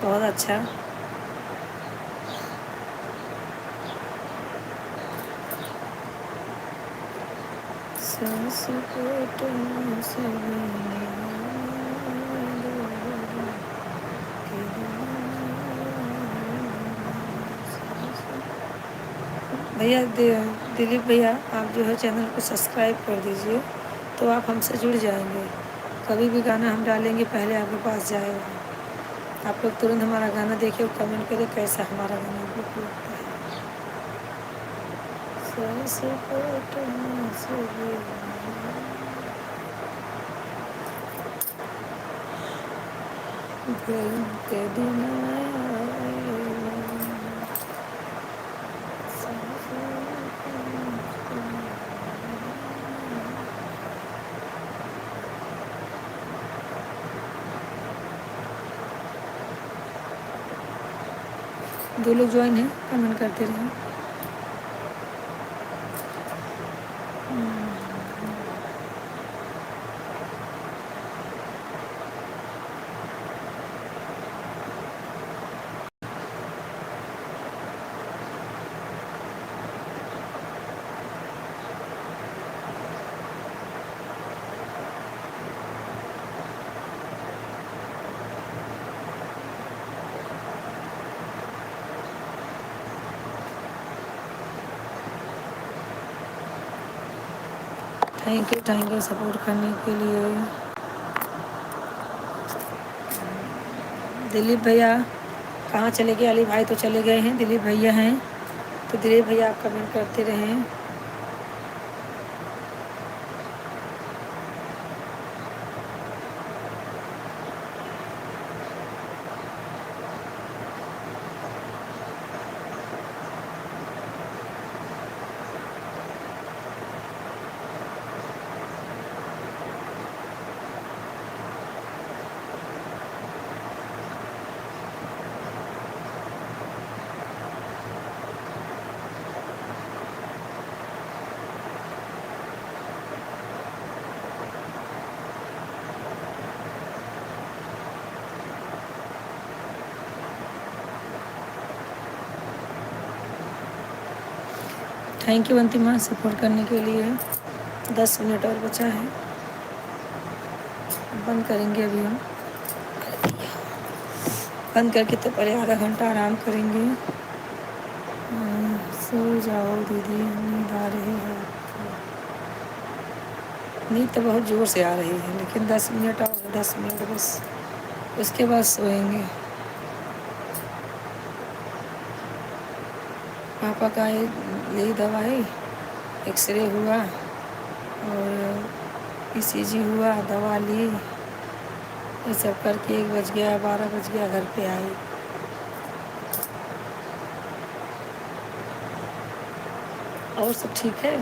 बहुत अच्छा। भैया दिलीप भैया, आप जो है चैनल को सब्सक्राइब कर दीजिए, तो आप हमसे जुड़ जाएंगे। कभी भी गाना हम डालेंगे पहले आपके पास जाएगा, आप लोग तुरंत हमारा गाना देखिए और कमेंट करें कैसा हमारा गाना आप लोग को लगता है। के दिन दो लोग ज्वाइन हैं, कमेंट करते रहें। थैंक यू सपोर्ट करने के लिए। दिलीप भैया कहाँ चले गए? अली भाई तो चले गए हैं, दिलीप भैया हैं, तो दिलीप भैया आप कमेंट करते रहें। थैंक यू अंतिमा सपोर्ट करने के लिए। 10 मिनट और बचा है, बंद करेंगे अभी हम। बंद करके तो पहले आधा घंटा आराम करेंगे। सो जाओ दीदी, नींद आ रही है। नींद तो बहुत ज़ोर से आ रही है, लेकिन 10 मिनट और 10 मिनट बस, उसके बाद सोएंगे। पापा का ली दवाई, एक्सरे हुआ और ईसीजी हुआ, दवा ली, ये सब करके 1 बज गया, 12 बज गया, घर पे आई। और सब ठीक है?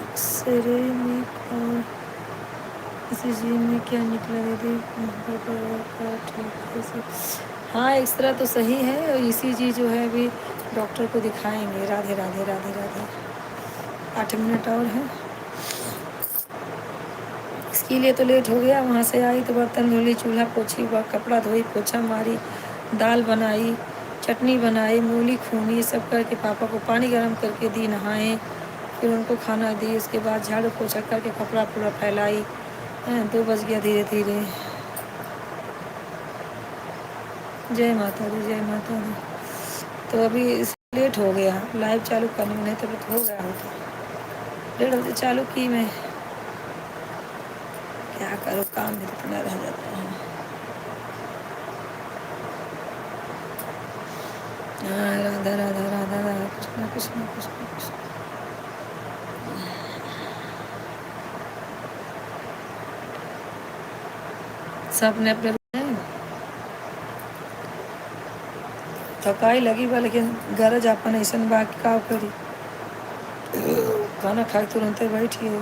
एक्सरे में कौन ईसीजी में क्या निकला दीदी? ठीक है सर। हाँ, एक्सरा तो सही है और ईसीजी जो है अभी डॉक्टर को दिखाएंगे। राधे राधे राधे राधे। 8 मिनट और है। इसके लिए तो लेट हो गया। वहाँ से आई तो बर्तन धुली, चूल्हा पोछी, कपड़ा धोई, पोछा मारी, दाल बनाई, चटनी बनाई, मूली खूनी, ये सब करके पापा को पानी गर्म करके दी, नहाए, फिर उनको खाना दी। उसके बाद झाड़ू पोछा करके कपड़ा पूरा फैलाई। 2 बज गया धीरे धीरे। जय माता दी, जय माता दी। तो अभी लेट हो गया लाइव चालू करने में, नहीं तो हो गया होता। 1:30 बजे चालू की मैं, क्या करो, काम भी इतना रह जाता है। हाँ, राधा राधा राधा राधा कृष्ण कृष्ण कृष्ण कृष्ण। सब अपने अपने थकाई लगी बा, लेकिन गरज अपन ऐसा बाकी का करी। खाना खाए तुरंत बैठिए।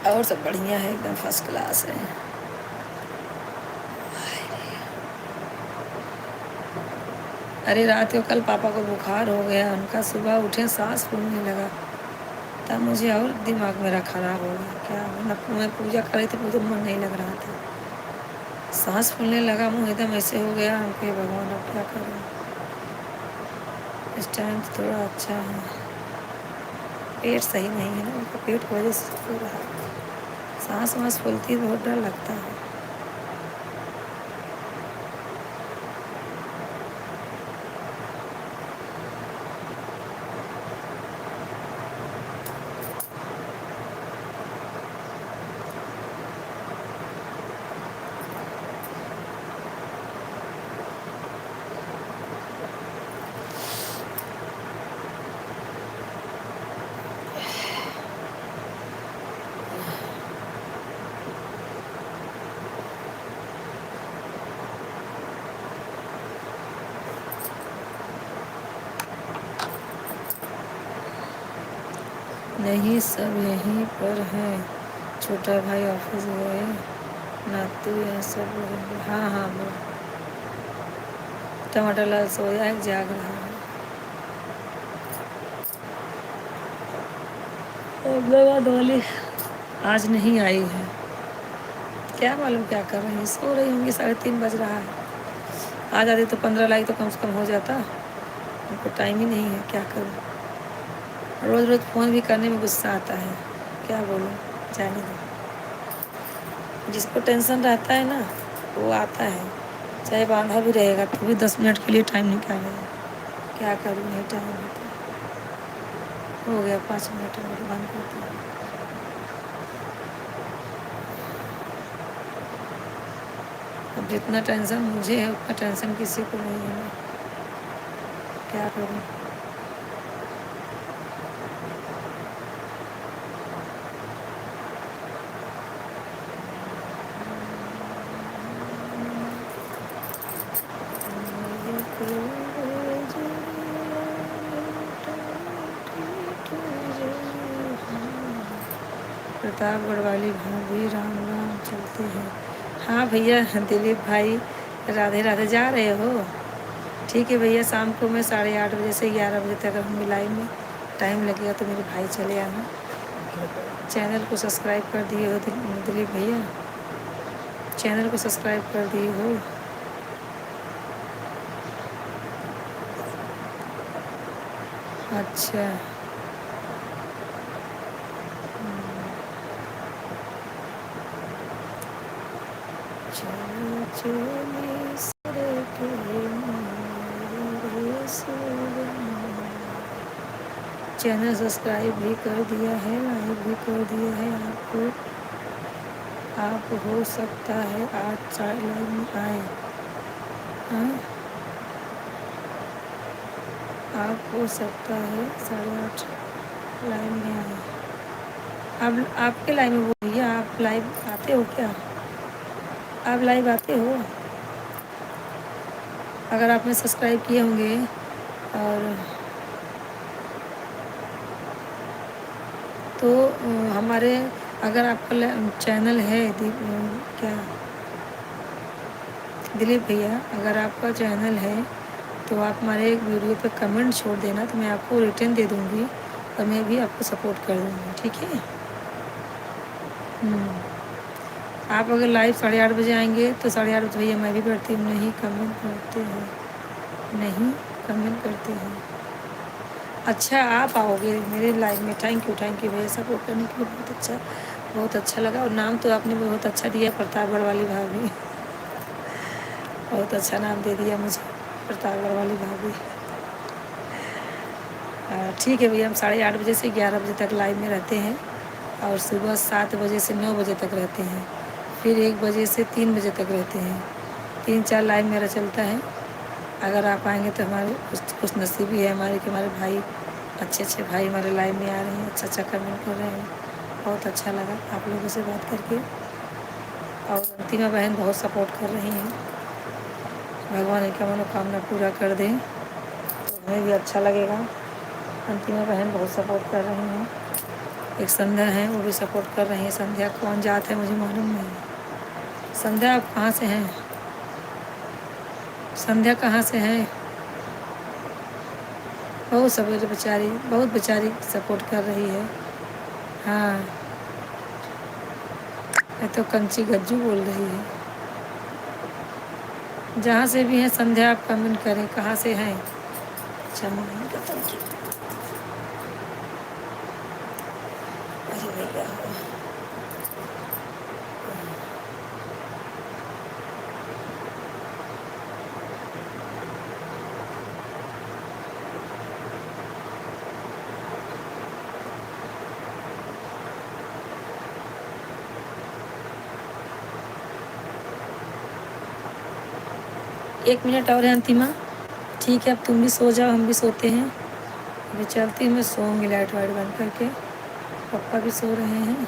और सब बढ़िया है, एकदम फर्स्ट क्लास है। अरे रात को कल पापा को बुखार हो गया, उनका सुबह उठे सांस फूलने लगा, तब मुझे और दिमाग मेरा खराब हो गया। क्या मैं पूजा कर रही थी, मुझे मन नहीं लग रहा था, सांस फूलने लगा, मुँह एकदम ऐसे हो गया। हमके भगवान अब क्या करें। इस टाइम तो थोड़ा अच्छा है, पेट सही नहीं है ना, उनका पेट की वजह से हो रहा है। सांस वाँस फूलती है, बहुत डर लगता है। नहीं, सब यहीं पर हैं। छोटा भाई ऑफिस गए, नातू यह सब रहेंगे। हाँ हाँ, वो टमाटर लाल सोया है, जाग रहा है। अहमदाबाद वाली आज नहीं आई है, क्या मालूम क्या कर रही है, सो रही होंगी। 3:30 बज रहा है। आ जाती तो 15 लाख तो कम से कम हो जाता, उनको टाइम ही नहीं है। क्या करूँ, रोज़ रोज़ फ़ोन भी करने में गुस्सा आता है, क्या बोलूँ, जाने दो। जिसको टेंशन रहता है ना, वो आता है, चाहे बांधा भी रहेगा तो भी 10 मिनट के लिए टाइम निकालेगा। क्या करूँ, नहीं टाइम होता। हो गया 5 मिनट और बंद करती हूँ। अब जितना टेंशन मुझे है उतना टेंशन किसी को नहीं है ना, क्या करूँ। प्रतापगढ़ वाली भाभी राम राम चलते हैं। हाँ भैया दिलीप भाई, राधे राधे। जा रहे हो, ठीक है भैया। शाम को मैं 8:30 बजे से 11 बजे तक रहूँगी लाइव में। टाइम लगेगा तो मेरे भाई चले आना। चैनल को सब्सक्राइब कर दिए हो दिलीप भैया, चैनल को सब्सक्राइब कर दिए हो। अच्छा, चलो चले सड़के मेरे सुगम। चैनल सब्सक्राइब भी कर दिया है, लाइक भी कर दिया है। आपको आप हो सकता है 8 लाइव में आए। हाँ, आप हो सकता है 8:30 लाइव में आए। अब आपके लाइव में वो भैया, आप लाइव आते हो क्या? आप लाइव आते हो? अगर आपने सब्सक्राइब किए होंगे और तो हमारे अगर आपका चैनल है क्या दिलीप भैया, अगर आपका चैनल है तो आप हमारे एक वीडियो पे कमेंट छोड़ देना, तो मैं आपको रिटर्न दे दूँगी और मैं भी आपको सपोर्ट कर दूँगी, ठीक है। आप अगर लाइव 8:30 बजे आएंगे तो 8:30 बजे भैया मैं भी करती हूँ, नहीं कमेंट करते हैं, नहीं कमेंट करते हैं। अच्छा आप आओगे मेरे लाइव में, थैंक यू भैया सपोर्ट करने के लिए, बहुत अच्छा लगा। और नाम तो आपने बहुत अच्छा दिया, प्रतापगढ़ वाली भाभी, बहुत अच्छा नाम दे दिया मुझे, प्रतापगढ़ वाली भाभी। ठीक है भैया, हम 8:30 बजे से 11 बजे तक लाइव में रहते हैं और सुबह 7 बजे से 9 बजे तक रहते हैं, फिर 1 बजे से 3 बजे तक रहते हैं। 3-4 लाइव मेरा चलता है। अगर आप आएंगे तो हमारे कुछ नसीबी है हमारे कि हमारे भाई अच्छे भाई हमारे लाइव में आ रहे हैं, अच्छा कमेंट कर रहे हैं। बहुत अच्छा लगा आप लोगों से बात करके। और अंतिमा बहन बहुत सपोर्ट कर रही हैं, भगवान इनका मनोकामना पूरा कर दें तो हमें भी अच्छा लगेगा। अंतिमा बहन बहुत सपोर्ट कर रही हैं। एक संध्या है, वो भी सपोर्ट कर रही हैं। संध्या कौन जात है मुझे मालूम नहीं। संध्या आप कहाँ से हैं? संध्या कहाँ से हैं? बहुत सवेरे बेचारी, बहुत बेचारी सपोर्ट कर रही है। हाँ, मैं तो कंची गज्जू बोल रही है। जहाँ से भी हैं संध्या आप कमेंट करें, कहाँ से हैं। अच्छा मम्मी का कंची, अरे भैया 1 मिनट और है अंतिमा। ठीक है, अब तुम भी सो जाओ, हम भी सोते हैं। अभी चलती हूँ, मैं सोऊंगी लाइट वाइट बंद करके। पापा भी सो रहे हैं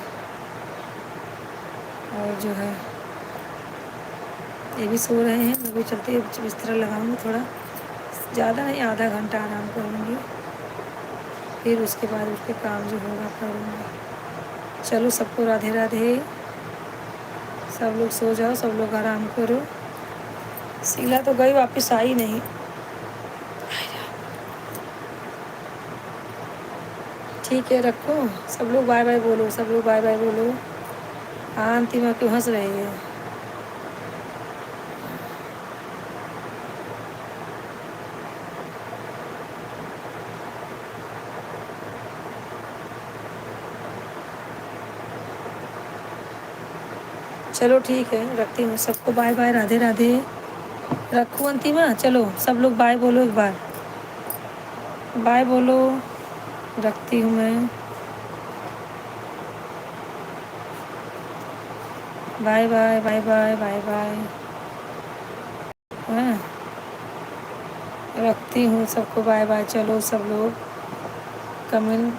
और जो है ये भी सो रहे हैं। मैं भी चलती है, बिस्तर लगाऊंगी थोड़ा, ज़्यादा नहीं, आधा घंटा आराम करूँगी, फिर उसके बाद उसके काम जो होगा करूँगी। चलो सबको राधे राधे, सब लोग सो जाओ, सब लोग आराम करो। शीला तो गई, वापस आई नहीं। ठीक है रखो, सब लोग बाय बाय बोलो, सब लोग बाय बाय बोलो। हाँ अंतिमा क्यों हंस रही है? चलो ठीक है, रखती हूँ, सबको बाय बाय, राधे राधे। रखो अंतिमा, चलो सब लोग बाय बोलो, एक बार बाय बोलो। रखती हूँ मैं, bye bye bye bye bye bye. हाँ रखती हूँ, सबको बाय बाय। चलो सब लोग कमेंट